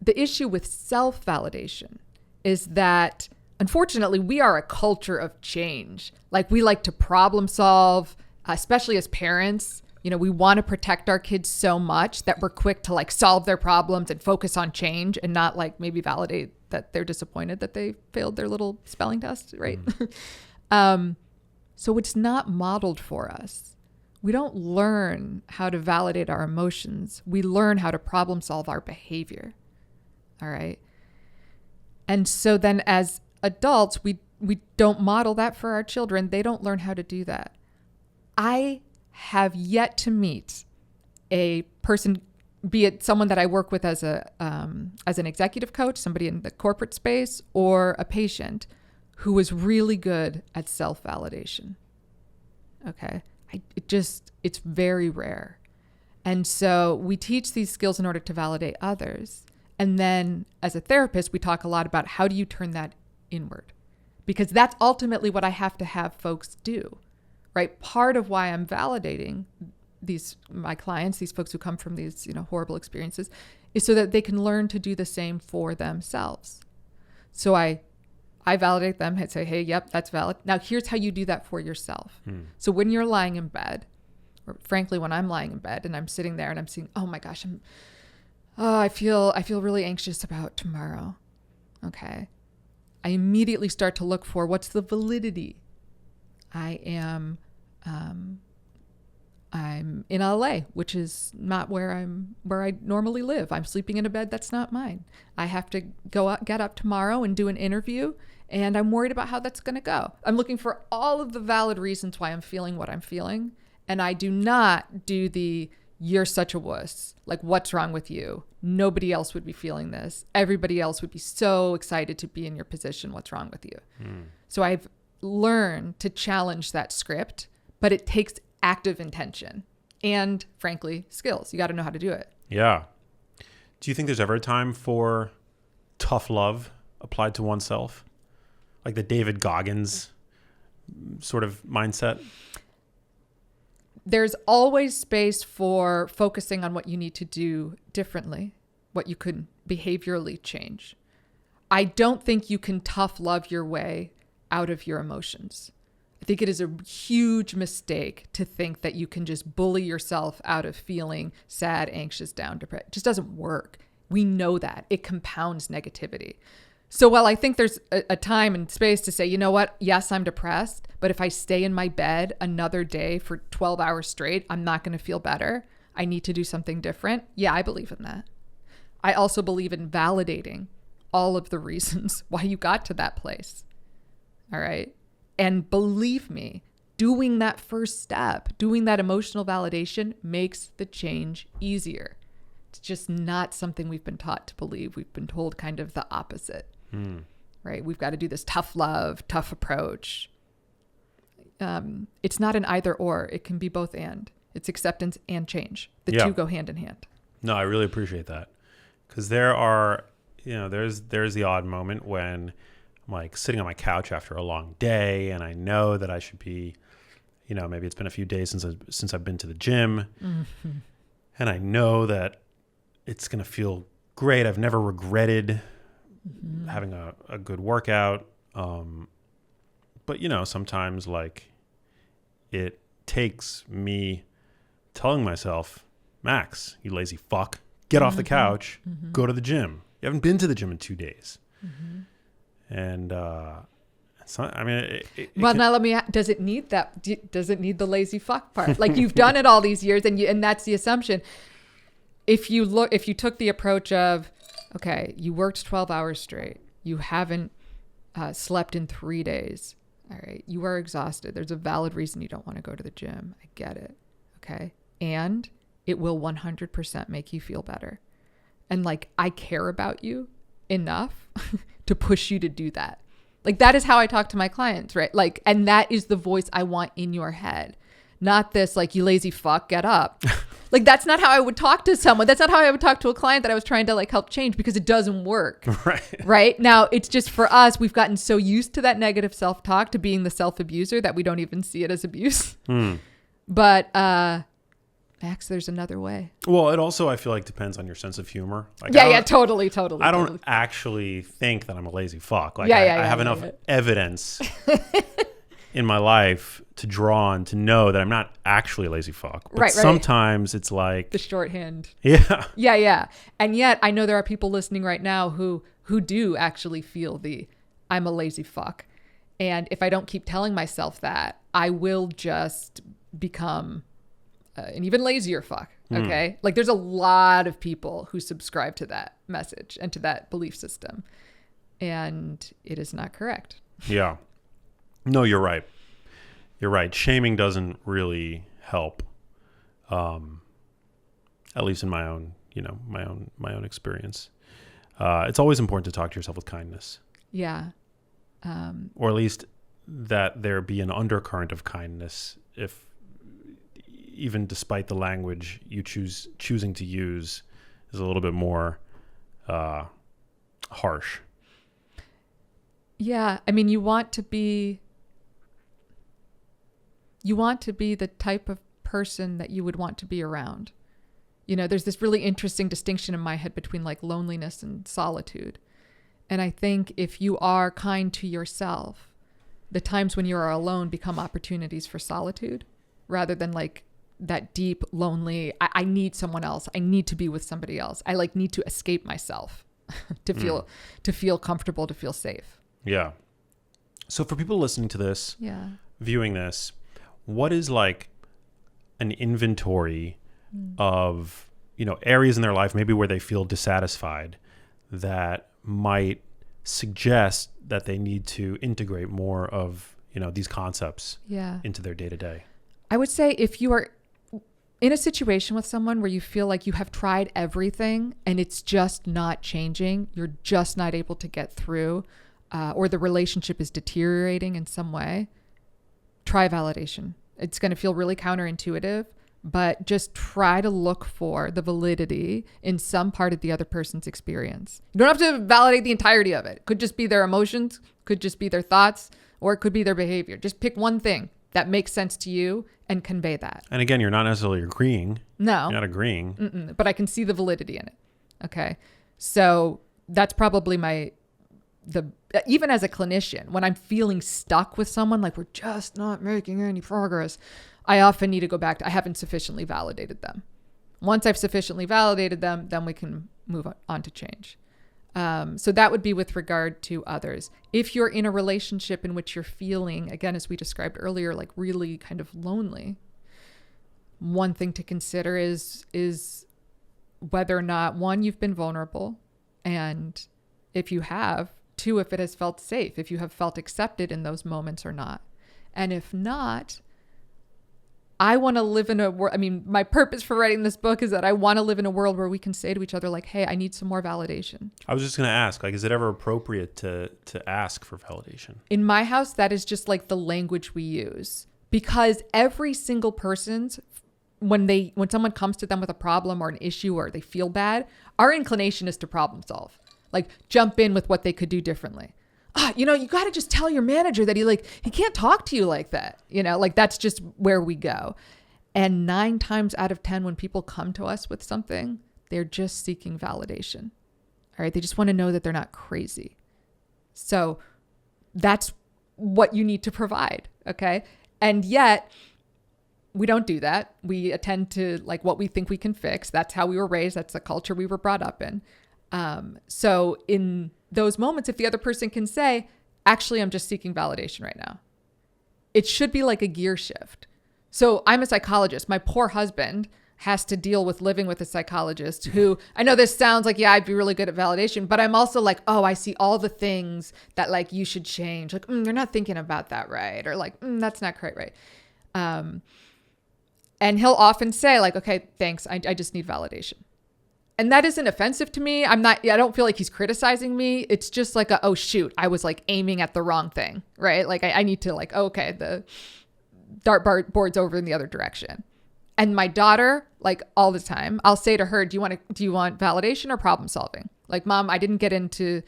the issue with self-validation is that unfortunately we are a culture of change. Like we like to problem solve, especially as parents. You know, we want to protect our kids so much that we're quick to like solve their problems and focus on change and not like maybe validate that they're disappointed that they failed their little spelling test, right? So it's not modeled for us. We don't learn how to validate our emotions. We learn how to problem solve our behavior. All right. And so then as adults, we don't model that for our children. They don't learn how to do that. I have yet to meet a person, be it someone that I work with as an executive coach, somebody in the corporate space, or a patient who is really good at self-validation. Okay. It's very rare. And so we teach these skills in order to validate others. And then as a therapist, we talk a lot about how do you turn that inward? Because that's ultimately what I have to have folks do. Right? Part of why I'm validating my clients, these folks who come from these, horrible experiences, is so that they can learn to do the same for themselves. So I validate them and say, hey, yep, that's valid. Now here's how you do that for yourself. So when you're lying in bed, or frankly, when I'm lying in bed and I'm sitting there and I'm seeing, oh my gosh, I feel really anxious about tomorrow. Okay. I immediately start to look for what's the validity. I'm in LA, which is not where I normally live. I'm sleeping in a bed that's not mine. I have to get up tomorrow and do an interview, and I'm worried about how that's going to go. I'm looking for all of the valid reasons why I'm feeling what I'm feeling, and I do not do the you're such a wuss. Like, what's wrong with you? Nobody else would be feeling this. Everybody else would be so excited to be in your position. What's wrong with you? So I've learned to challenge that script, but it takes active intention and, frankly, skills. You got to know how to do it. Yeah. Do you think there's ever a time for tough love applied to oneself? Like the David Goggins sort of mindset? There's always space for focusing on what you need to do differently, what you could behaviorally change. I don't think you can tough love your way out of your emotions. I think it is a huge mistake to think that you can just bully yourself out of feeling sad, anxious, down, depressed. It just doesn't work. We know that. It compounds negativity. So while I think there's a time and space to say, you know what, yes, I'm depressed, but if I stay in my bed another day for 12 hours straight, I'm not going to feel better. I need to do something different. Yeah, I believe in that. I also believe in validating all of the reasons why you got to that place. All right. And believe me, doing that first step, doing that emotional validation makes the change easier. It's just not something we've been taught to believe. We've been told kind of the opposite. Right? We've got to do this tough love, tough approach. It's not an either or. It can be both and. It's acceptance and change. The two go hand in hand. No, I really appreciate that. Because there are, there's the odd moment when I'm like sitting on my couch after a long day and I know that I should be, maybe it's been a few days since I've been to the gym. Mm-hmm. And I know that it's going to feel great. I've never regretted having a good workout. But, sometimes like it takes me telling myself, Max, you lazy fuck, get off the couch, go to the gym. You haven't been to the gym in 2 days. And, does it need that? Does it need the lazy fuck part? Like you've done it all these years and that's the assumption. If you took the approach of, okay, you worked 12 hours straight. You haven't slept in 3 days. All right. You are exhausted. There's a valid reason you don't want to go to the gym. I get it. Okay. And it will 100% make you feel better. And like, I care about you enough to push you to do that. Like that is how I talk to my clients, right? Like, and that is the voice I want in your head. Not this like, you lazy fuck, get up. Like, that's not how I would talk to someone. That's not how I would talk to a client that I was trying to like help change because it doesn't work. Right. Now, it's just for us, we've gotten so used to that negative self-talk, to being the self-abuser, that we don't even see it as abuse. But Max, there's another way. Well, it also, I feel like, depends on your sense of humor. Like, totally. I don't actually think that I'm a lazy fuck. Like, I have enough evidence in my life to draw on to know that I'm not actually a lazy fuck. But sometimes it's like the shorthand. Yeah. Yeah. And yet I know there are people listening right now who do actually feel the I'm a lazy fuck. And if I don't keep telling myself that, I will just become an even lazier fuck. Okay. Like there's a lot of people who subscribe to that message and to that belief system. And it is not correct. Yeah. No, you're right. You're right. Shaming doesn't really help. At least in my own, my own experience. It's always important to talk to yourself with kindness. Yeah. Or at least that there be an undercurrent of kindness, if even despite the language you choosing to use is a little bit more harsh. Yeah. I mean, you want to be the type of person that you would want to be around. There's this really interesting distinction in my head between like loneliness and solitude. And I think if you are kind to yourself, the times when you are alone become opportunities for solitude rather than like that deep, lonely, I need someone else. I need to be with somebody else. I like need to escape myself to feel comfortable, to feel safe. Yeah. So for people listening to this, viewing this, what is like an inventory of, areas in their life, maybe where they feel dissatisfied, that might suggest that they need to integrate more of, these concepts into their day-to-day? I would say if you are in a situation with someone where you feel like you have tried everything and it's just not changing, you're just not able to get through, or the relationship is deteriorating in some way, try validation. It's going to feel really counterintuitive, but just try to look for the validity in some part of the other person's experience. You don't have to validate the entirety of it. It could just be their emotions, could just be their thoughts, or it could be their behavior. Just pick one thing that makes sense to you and convey that. And again, you're not necessarily agreeing. No. You're not agreeing. But I can see the validity in it. Okay. So that's probably even as a clinician, when I'm feeling stuck with someone, like we're just not making any progress, I often need to go back to, I haven't sufficiently validated them. Once I've sufficiently validated them, then we can move on to change. So that would be with regard to others. If you're in a relationship in which you're feeling, again, as we described earlier, like really kind of lonely, one thing to consider is whether or not, one, you've been vulnerable, and if you have, two, if it has felt safe, if you have felt accepted in those moments or not. And if not, I want to live in a world. I mean, my purpose for writing this book is that I want to live in a world where we can say to each other, like, hey, I need some more validation. I was just going to ask, like, is it ever appropriate to ask for validation? In my house, that is just like the language we use, because every single person's, when someone comes to them with a problem or an issue or they feel bad, our inclination is to problem solve, like jump in with what they could do differently. You got to just tell your manager that he can't talk to you like that. Like that's just where we go. And 9 times out of 10, when people come to us with something, they're just seeking validation. All right. They just want to know that they're not crazy. So that's what you need to provide. Okay. And yet we don't do that. We attend to like what we think we can fix. That's how we were raised. That's the culture we were brought up in. So in those moments, if the other person can say, actually, I'm just seeking validation right now, it should be like a gear shift. So I'm a psychologist. My poor husband has to deal with living with a psychologist who, I know this sounds like, yeah, I'd be really good at validation, but I'm also like, oh, I see all the things that like you should change. Like, you're not thinking about that right. Or like, that's not quite right. And he'll often say like, okay, thanks. I just need validation. And that isn't offensive to me. I don't feel like he's criticizing me. It's just like, oh shoot, I was like aiming at the wrong thing, right? Like I need to like, okay, the dartboard's over in the other direction. And my daughter, like all the time, I'll say to her, do you want validation or problem solving? Like, Mom, I didn't get into,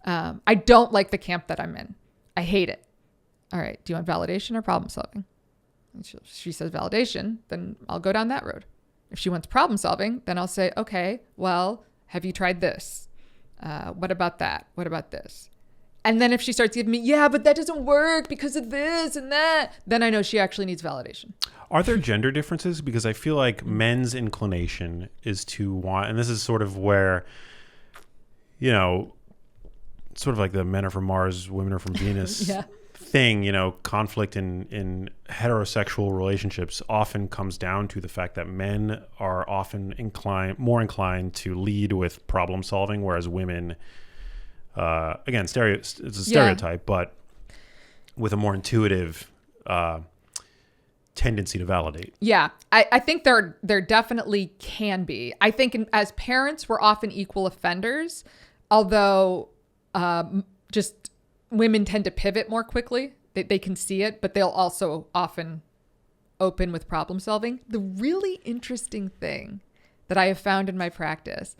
I don't like the camp that I'm in. I hate it. All right. Do you want validation or problem solving? And she says validation, then I'll go down that road. If she wants problem solving, then I'll say, okay, well, have you tried this? What about that? What about this? And then if she starts giving me, yeah, but that doesn't work because of this and that, then I know she actually needs validation. Are there gender differences? Because I feel like men's inclination is to want, and this is sort of where, sort of like the men are from Mars, women are from Venus. Yeah. Thing, conflict in heterosexual relationships often comes down to the fact that men are often more inclined to lead with problem solving, whereas women, again, it's a stereotype, but with a more intuitive tendency to validate. Yeah, I think there definitely can be. I think as parents, we're often equal offenders, although just women tend to pivot more quickly. They can see it, but they'll also often open with problem solving. The really interesting thing that I have found in my practice,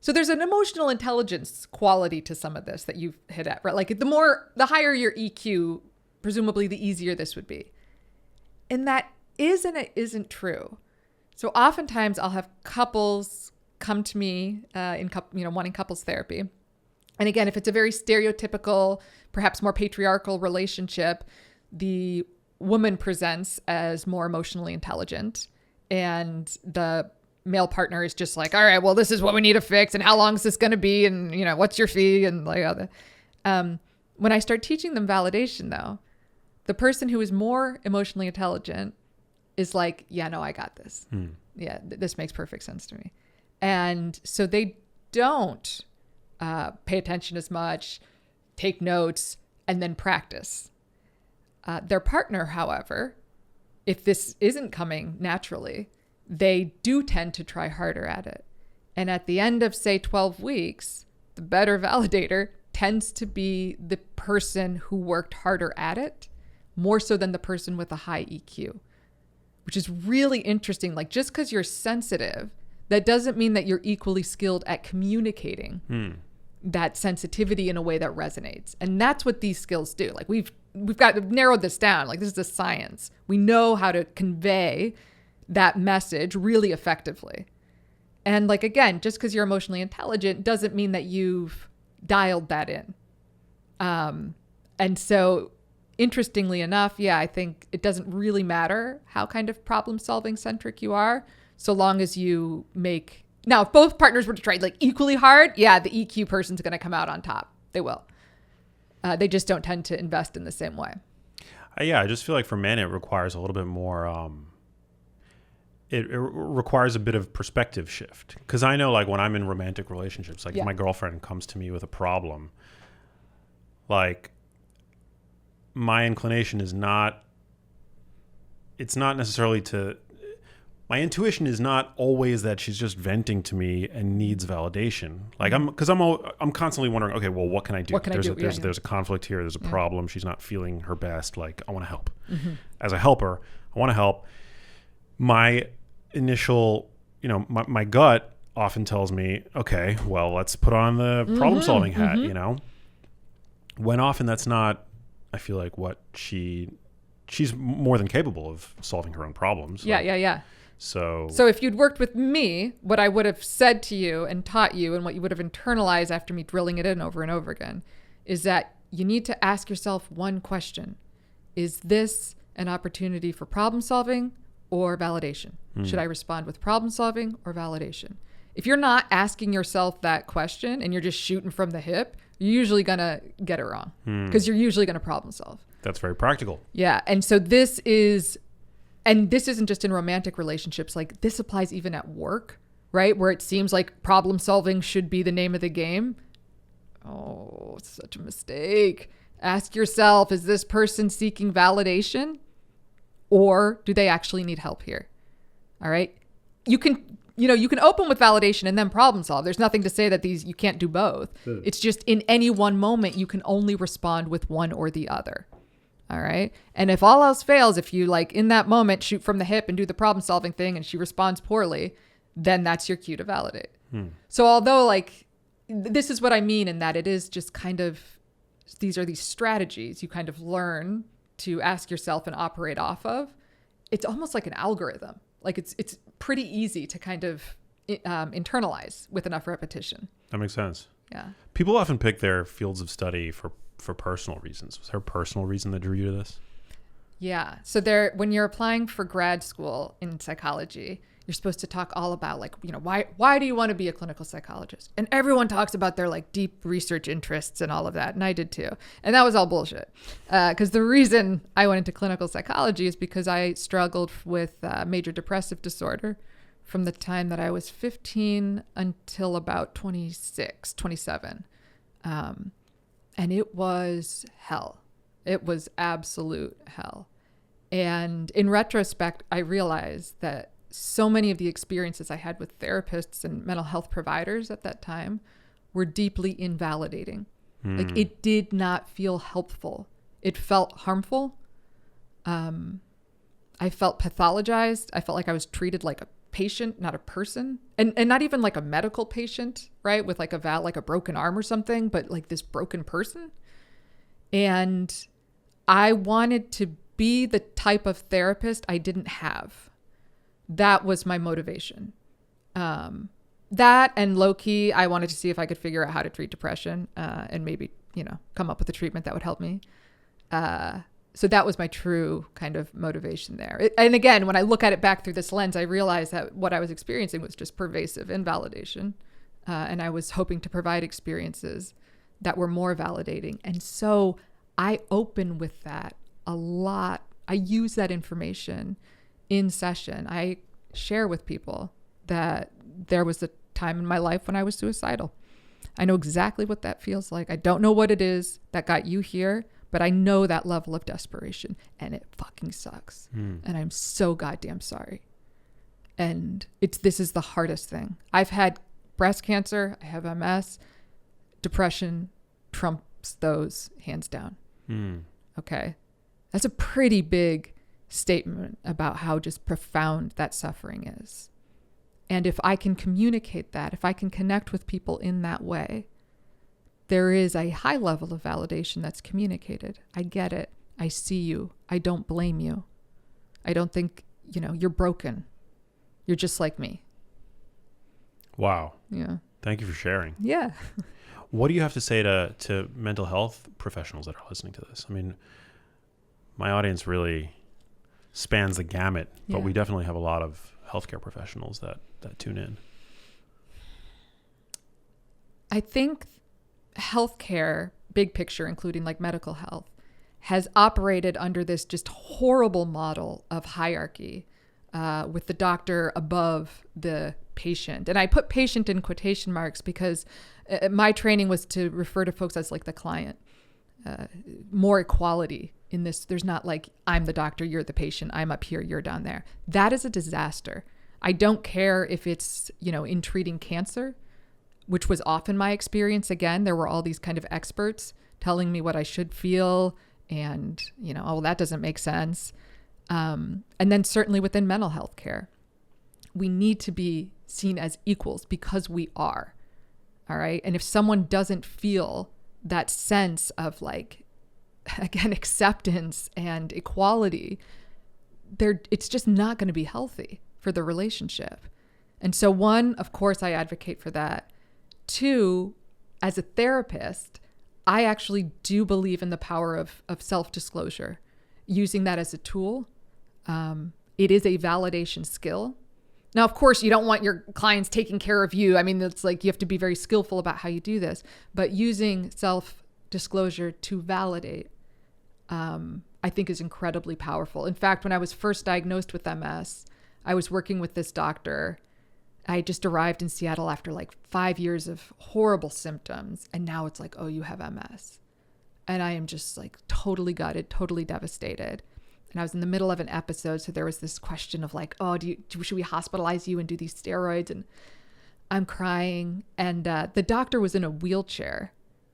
so there's an emotional intelligence quality to some of this that you've hit at, right? Like the higher your EQ, presumably the easier this would be. And that is and it isn't true. So oftentimes I'll have couples come to me wanting couples therapy. And again, if it's a very stereotypical, perhaps more patriarchal relationship, the woman presents as more emotionally intelligent and the male partner is just like, all right, well, this is what we need to fix. And how long is this going to be? And, what's your fee? And like, when I start teaching them validation, though, the person who is more emotionally intelligent is like, yeah, no, I got this. Yeah, this makes perfect sense to me. And so they don't pay attention as much, take notes, and then practice. Their partner, however, if this isn't coming naturally, they do tend to try harder at it. And at the end of, say, 12 weeks, the better validator tends to be the person who worked harder at it, more so than the person with a high EQ, which is really interesting. Like, just because you're sensitive, that doesn't mean that you're equally skilled at communicating that sensitivity in a way that resonates. And that's what these skills do. Like, we've narrowed this down. Like, this is a science. We know how to convey that message really effectively. And like, again, just because you're emotionally intelligent doesn't mean that you've dialed that in. And so interestingly enough, yeah, I think it doesn't really matter how kind of problem solving centric you are, so long as you make, now if both partners were to try like equally hard, yeah, the EQ person's going to come out on top. They will. They just don't tend to invest in the same way. Yeah, I just feel like for men, it requires a little bit more, it requires a bit of perspective shift. Because I know, like, when I'm in romantic relationships, like if my girlfriend comes to me with a problem, like, my inclination is not, it's not necessarily to, my intuition is not always that she's just venting to me and needs validation. Like, I'm constantly wondering, okay, well, what can I do? What can I do? There's a conflict here. There's a problem. She's not feeling her best. Like, I want to help. As a helper, I want to help. My initial, my gut often tells me, okay, well, let's put on the problem solving hat, when often that's not, I feel like, what she's more than capable of solving her own problems. Yeah. So if you'd worked with me, what I would have said to you and taught you, and what you would have internalized after me drilling it in over and over again, is that you need to ask yourself one question. Is this an opportunity for problem solving or validation? Should I respond with problem solving or validation? If you're not asking yourself that question and you're just shooting from the hip, you're usually going to get it wrong, because you're usually going to problem solve. That's very practical. Yeah. And so this isn't just in romantic relationships. Like, this applies even at work, right? Where it seems like problem solving should be the name of the game. Oh, it's such a mistake. Ask yourself, is this person seeking validation, or do they actually need help here? All right. You can open with validation and then problem solve. There's nothing to say that you can't do both. It's just in any one moment, you can only respond with one or the other. All right. And if all else fails, if you like in that moment shoot from the hip and do the problem solving thing and she responds poorly, then that's your cue to validate. So although, like, this is what I mean in that it is just kind of, these are these strategies you kind of learn to ask yourself and operate off of. It's almost like an algorithm. Like, it's pretty easy to kind of internalize with enough repetition. That makes sense. Yeah. People often pick their fields of study for personal reasons. Was there a personal reason that drew you to this? Yeah. So when you're applying for grad school in psychology, you're supposed to talk all about, like, why do you want to be a clinical psychologist? And everyone talks about their, like, deep research interests and all of that. And I did too. And that was all bullshit. Because the reason I went into clinical psychology is because I struggled with major depressive disorder from the time that I was 15 until about 26, 27. And it was hell. It was absolute hell. And in retrospect, I realized that so many of the experiences I had with therapists and mental health providers at that time were deeply invalidating. Like, it did not feel helpful. It felt harmful. I felt pathologized. I felt like I was treated like a patient, not a person, and not even like a medical patient, right? With like a broken arm or something, but like this broken person. And I wanted to be the type of therapist I didn't have. That was my motivation. That and low key, I wanted to see if I could figure out how to treat depression, and maybe, come up with a treatment that would help me. So that was my true kind of motivation there. And again, when I look at it back through this lens, I realized that what I was experiencing was just pervasive invalidation. And I was hoping to provide experiences that were more validating. And so I open with that a lot. I use that information in session. I share with people that there was a time in my life when I was suicidal. I know exactly what that feels like. I don't know what it is that got you here, but I know that level of desperation, and it fucking sucks. And I'm so goddamn sorry. And this is the hardest thing. I've had breast cancer. I have MS. Depression trumps those hands down. Okay. That's a pretty big statement about how just profound that suffering is. And if I can communicate that, if I can connect with people in that way, there is a high level of validation that's communicated. I get it. I see you. I don't blame you. I don't think, you're broken. You're just like me. Wow. Yeah. Thank you for sharing. Yeah. What do you have to say to mental health professionals that are listening to this? I mean, my audience really spans the gamut, but we definitely have a lot of healthcare professionals that tune in. I think healthcare, big picture, including like medical health, has operated under this just horrible model of hierarchy, with the doctor above the patient. And I put patient in quotation marks because my training was to refer to folks as like the client. More equality in this. There's not like, I'm the doctor, you're the patient, I'm up here, you're down there. That is a disaster. I don't care if it's, in treating cancer, which was often my experience. Again, there were all these kind of experts telling me what I should feel and, oh, that doesn't make sense. And then certainly within mental health care, we need to be seen as equals because we are. All right. And if someone doesn't feel that sense of like, again, acceptance and equality, it's just not going to be healthy for the relationship. And so one, of course, I advocate for that. Two, as a therapist, I actually do believe in the power of self-disclosure, using that as a tool. It is a validation skill. Now, of course, you don't want your clients taking care of you. I mean, it's like you have to be very skillful about how you do this, but using self-disclosure to validate, I think is incredibly powerful. In fact, when I was first diagnosed with MS, I was working with this doctor. I just arrived in Seattle after like 5 years of horrible symptoms. And now it's like, oh, you have MS. And I am just like totally gutted, totally devastated. And I was in the middle of an episode. So there was this question of like, oh, should we hospitalize you and do these steroids? And I'm crying. And the doctor was in a wheelchair,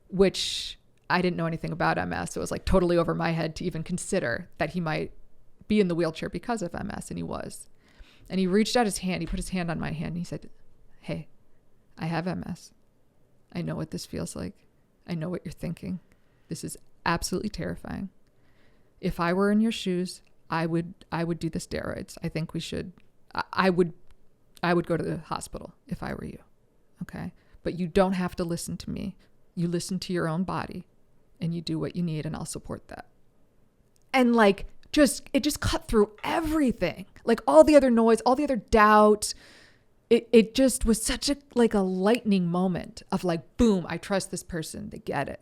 which I didn't know anything about MS. So it was like totally over my head to even consider that he might be in the wheelchair because of MS. And he was. And he reached out his hand. He put his hand on my hand. And he said, hey, I have MS. I know what this feels like. I know what you're thinking. This is absolutely terrifying. If I were in your shoes, I would do the steroids. I think we should, I would go to the hospital if I were you. Okay. But you don't have to listen to me. You listen to your own body and you do what you need, and I'll support that. And like, it just cut through everything, like all the other noise, all the other doubt. It just was such a lightning moment of like, boom, I trust this person. They get it.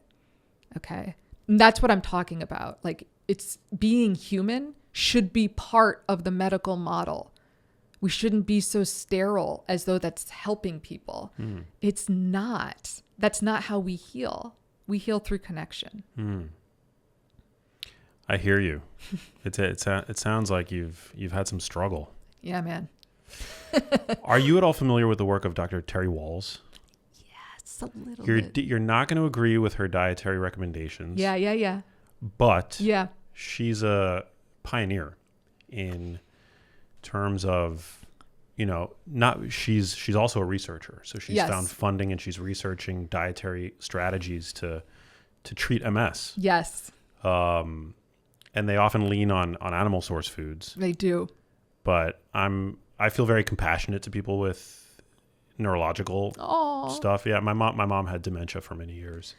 Okay. And that's what I'm talking about. Like, it's being human should be part of the medical model. We shouldn't be so sterile as though that's helping people. It's not. That's not how we heal. We heal through connection. I hear you. It sounds like you've had some struggle. Yeah, man. Are you at all familiar with the work of Dr. Terry Walls? Yes, a little bit. You're not going to agree with her dietary recommendations. Yeah. But yeah, she's a pioneer in terms of, she's also a researcher. So she's found funding and she's researching dietary strategies to treat MS. Yes. And they often lean on animal source foods. They do. But I feel very compassionate to people with neurological stuff. Yeah, my mom had dementia for many years,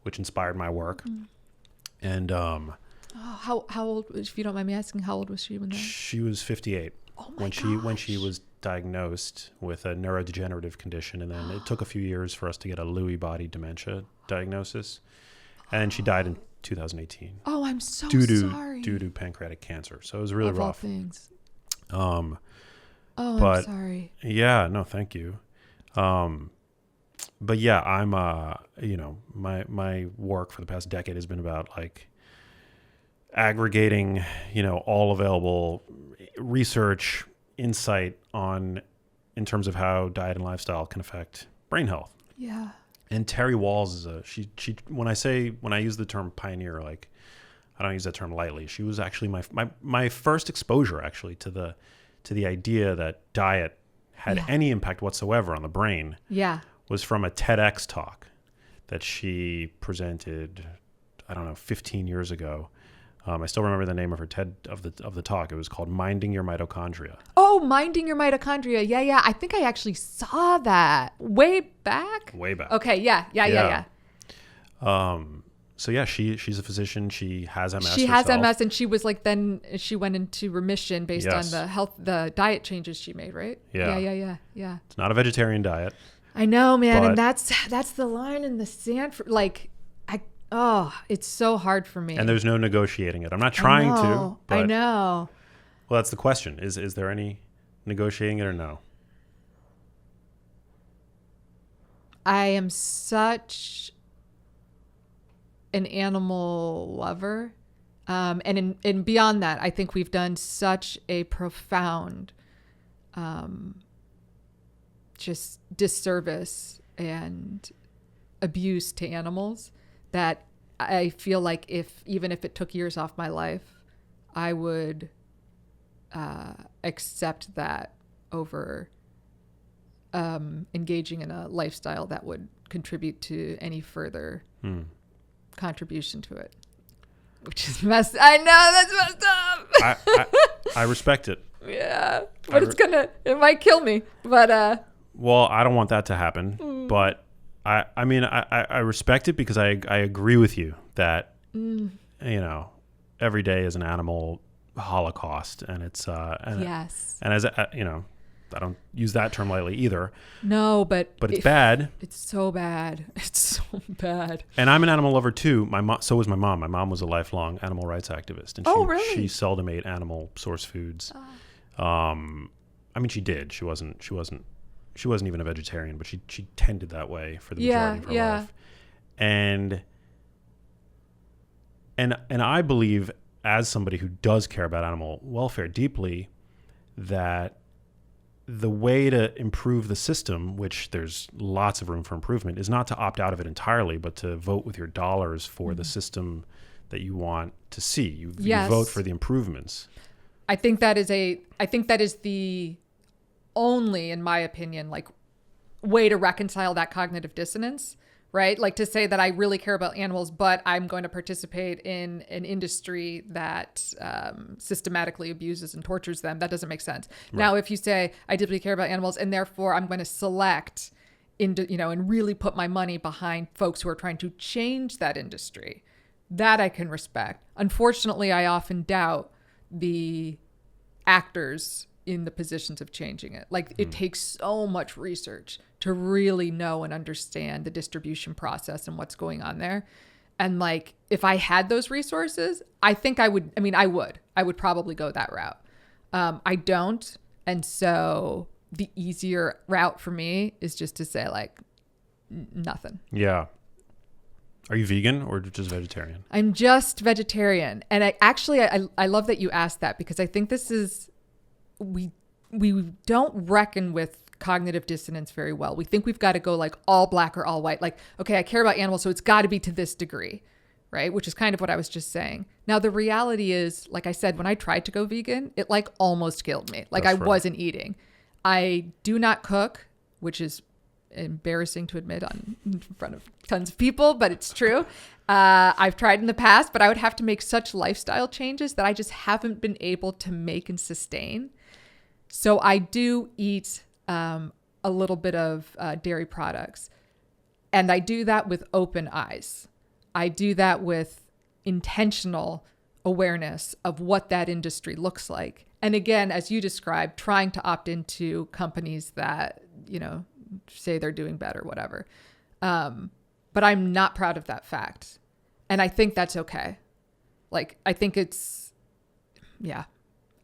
which inspired my work. And how old, if you don't mind me asking, how old was she when that? She was 58 when she was diagnosed with a neurodegenerative condition, and then it took a few years for us to get a Lewy body dementia diagnosis, and she died in 2018. Oh, I'm so sorry. Due to pancreatic cancer. So it was really of rough. All things. But, I'm sorry. Yeah, no, thank you. But yeah, I'm my work for the past decade has been about like aggregating, all available research, insight in terms of how diet and lifestyle can affect brain health. Yeah. And Terry Walls is she when I use the term pioneer, like I don't use that term lightly. She was actually my first exposure actually to the idea that diet had any impact whatsoever on the brain. Yeah. Was from a TEDx talk that she presented, I don't know, 15 years ago. I still remember the name of her of the talk. It was called "Minding Your Mitochondria." Oh, Minding Your Mitochondria. Yeah, yeah. I think I actually saw that way back. Way back. Okay. Yeah. So yeah, she's a physician. She has MS. She herself. has MS, and she was like, then she went into remission based on the diet changes she made, right? Yeah. Yeah. It's not a vegetarian diet. I know, man, and But- that's the line in the sand. It's so hard for me. And there's no negotiating it. I'm not trying to. But, I know. Well, that's the question. Is there any negotiating it or no? I am such an animal lover. And beyond that, I think we've done such a profound just disservice and abuse to animals that I feel like even if it took years off my life, I would accept that over engaging in a lifestyle that would contribute to any further contribution to it, which is messed. I know that's messed up. I respect it. Yeah, but it might kill me. But well, I don't want that to happen. But I mean, I respect it because I agree with you that every day is an animal holocaust, and it's yes, and as I don't use that term lightly either. No, but it's bad. It's so bad. It's so bad. And I'm an animal lover too. So was my mom. My mom was a lifelong animal rights activist, and she seldom ate animal source foods. I mean, she did. She wasn't even a vegetarian, but she tended that way for the majority of her life. And I believe, as somebody who does care about animal welfare deeply, that the way to improve the system, which there's lots of room for improvement, is not to opt out of it entirely, but to vote with your dollars for the system that you want to see. You vote for the improvements. I think that is the only, in my opinion, like way to reconcile that cognitive dissonance, right? Like to say that I really care about animals, but I'm going to participate in an industry that systematically abuses and tortures them. That doesn't make sense. Right. Now, if you say I deeply care about animals and therefore I'm going to select and really put my money behind folks who are trying to change that industry, that I can respect. Unfortunately, I often doubt the actors in the positions of changing it. Like it takes so much research to really know and understand the distribution process and what's going on there. And like, if I had those resources, I think I would probably go that route. I don't. And so the easier route for me is just to say like nothing. Yeah. Are you vegan or just vegetarian? I'm just vegetarian. And I love that you asked that, because I think this is, we don't reckon with cognitive dissonance very well. We think we've got to go like all black or all white. Like, okay, I care about animals, so it's got to be to this degree, right? Which is kind of what I was just saying. Now, the reality is, like I said, when I tried to go vegan, it like almost killed me. Like I wasn't eating. I do not cook, which is embarrassing to admit in front of tons of people, but it's true. I've tried in the past, but I would have to make such lifestyle changes that I just haven't been able to make and sustain. So I do eat a little bit of dairy products, and I do that with open eyes. I do that with intentional awareness of what that industry looks like. And again, as you described, trying to opt into companies that, say they're doing better, whatever. But I'm not proud of that fact. And I think that's okay. Like, I think it's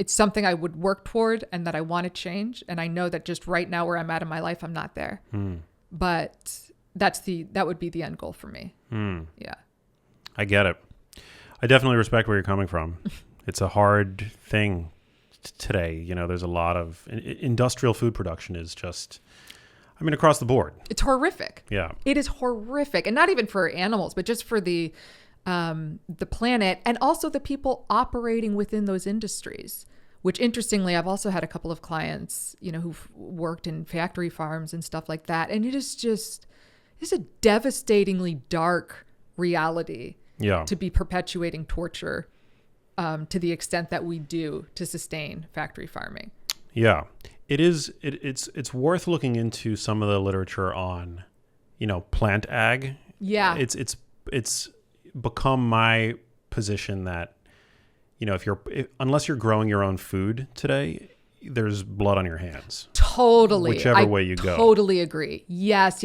something I would work toward and that I want to change. And I know that just right now where I'm at in my life, I'm not there. But that would be the end goal for me. Yeah. I get it. I definitely respect where you're coming from. It's a hard thing today. There's a lot of industrial food production is just, across the board. It's horrific. Yeah. It is horrific. And not even for animals, but just for the the planet, and also the people operating within those industries. Which, interestingly, I've also had a couple of clients, who've worked in factory farms and stuff like that, and it's a devastatingly dark reality. Yeah. To be perpetuating torture to the extent that we do to sustain factory farming. Yeah, it is. It's worth looking into some of the literature on, plant ag. Yeah, it's become my position that, unless you're growing your own food today, there's blood on your hands. Totally, whichever way you go. Totally agree. Yes.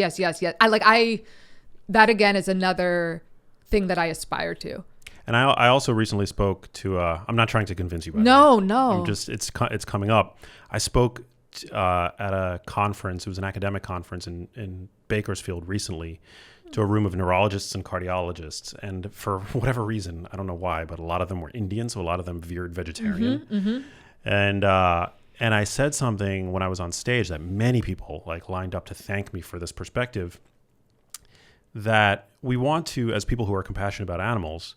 That again is another thing that I aspire to. And I also recently spoke to, I'm not trying to convince you. No. I'm just, it's coming up. I spoke at a conference. It was an academic conference in Bakersfield recently, to a room of neurologists and cardiologists. And for whatever reason, I don't know why, but a lot of them were Indian. So a lot of them veered vegetarian. And I said something when I was on stage that many people lined up to thank me for this perspective, that we want to, as people who are compassionate about animals,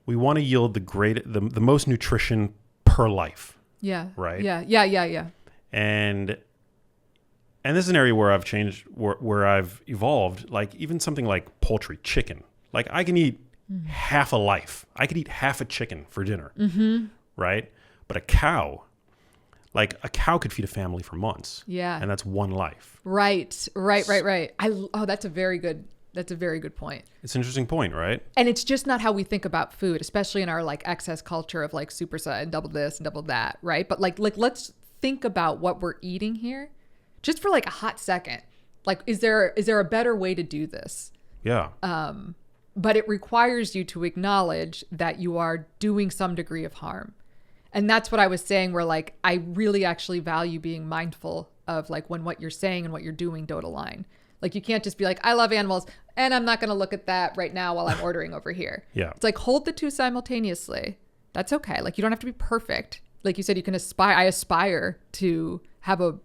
we want to yield the most nutrition per life. Yeah. Right? Yeah. And this is an area where I've changed, where I've evolved, even something like poultry, chicken. I can eat half a life. I could eat half a chicken for dinner. Right? But a cow could feed a family for months. Yeah. And that's one life. Right. That's a very good point. It's an interesting point, right? And it's just not how we think about food, especially in our excess culture of supersize and double this and double that, right? But let's think about what we're eating here just for a hot second. Is there a better way to do this? Yeah. But it requires you to acknowledge that you are doing some degree of harm. And that's what I was saying, where I really actually value being mindful of when what you're saying and what you're doing don't align. You can't just be I love animals and I'm not going to look at that right now while I'm ordering over here. Yeah. It's hold the two simultaneously. That's okay. You don't have to be perfect. Like you said, you can aspire. I aspire to have a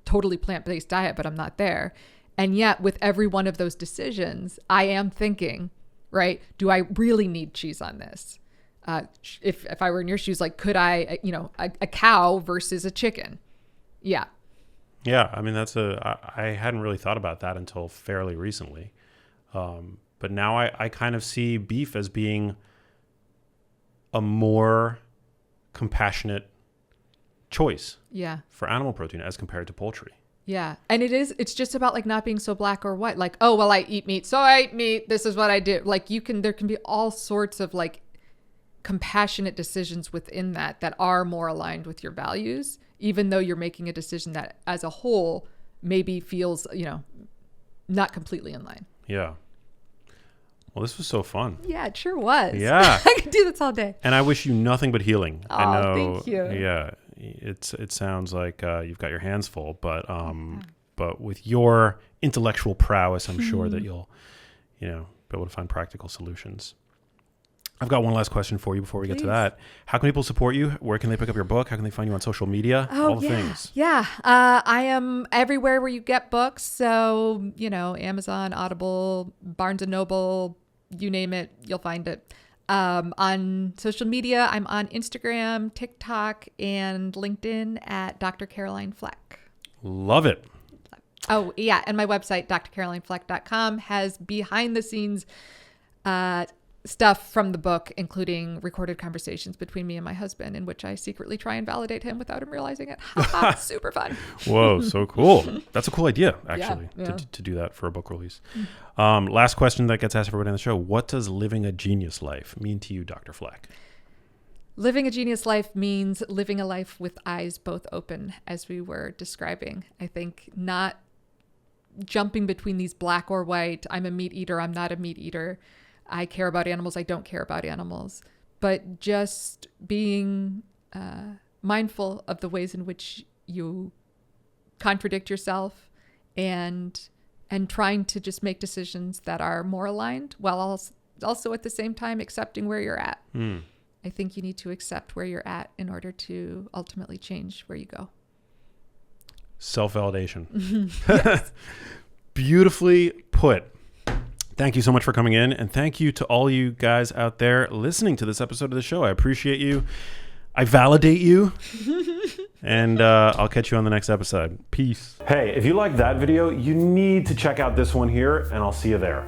totally plant-based diet, but I'm not there. And yet with every one of those decisions, I am thinking, right, do I really need cheese on this? If I were in your shoes, could I, a cow versus a chicken? Yeah. Yeah, I mean, I hadn't really thought about that until fairly recently. But now I kind of see beef as being a more compassionate choice for animal protein as compared to poultry. Yeah. And it's just about not being so black or white. Oh, well, I eat meat, so I eat meat. This is what I do. There can be all sorts of compassionate decisions within that are more aligned with your values, even though you're making a decision that as a whole maybe feels, not completely in line. Yeah. Well, this was so fun. Yeah, it sure was. Yeah. I could do this all day. And I wish you nothing but healing. Oh, I know, thank you. Yeah. It sounds like you've got your hands full, but with your intellectual prowess, I'm sure that you'll, be able to find practical solutions. I've got one last question for you before we get to that. How can people support you? Where can they pick up your book? How can they find you on social media? All the things. Yeah. I am everywhere where you get books. So, Amazon, Audible, Barnes & Noble, you name it, you'll find it. On social media, I'm on Instagram, TikTok, and LinkedIn at Dr. Caroline Fleck. Love it. Oh, yeah. And my website, drcarolinefleck.com, has behind the scenes stuff from the book, including recorded conversations between me and my husband, in which I secretly try and validate him without him realizing it. Super fun. Whoa, so cool. That's a cool idea, actually, Yeah. To do that for a book release. Last question that gets asked everybody on the show. What does living a genius life mean to you, Dr. Fleck? Living a genius life means living a life with eyes both open, as we were describing. I think not jumping between these black or white. I'm a meat eater. I'm not a meat eater. I care about animals. I don't care about animals. But just being mindful of the ways in which you contradict yourself and trying to just make decisions that are more aligned, while also at the same time accepting where you're at. I think you need to accept where you're at in order to ultimately change where you go. Self-validation. Beautifully put. Thank you so much for coming in, and thank you to all you guys out there listening to this episode of the show. I appreciate you. I validate you. And I'll catch you on the next episode. Peace. Hey, if you liked that video, you need to check out this one here, and I'll see you there.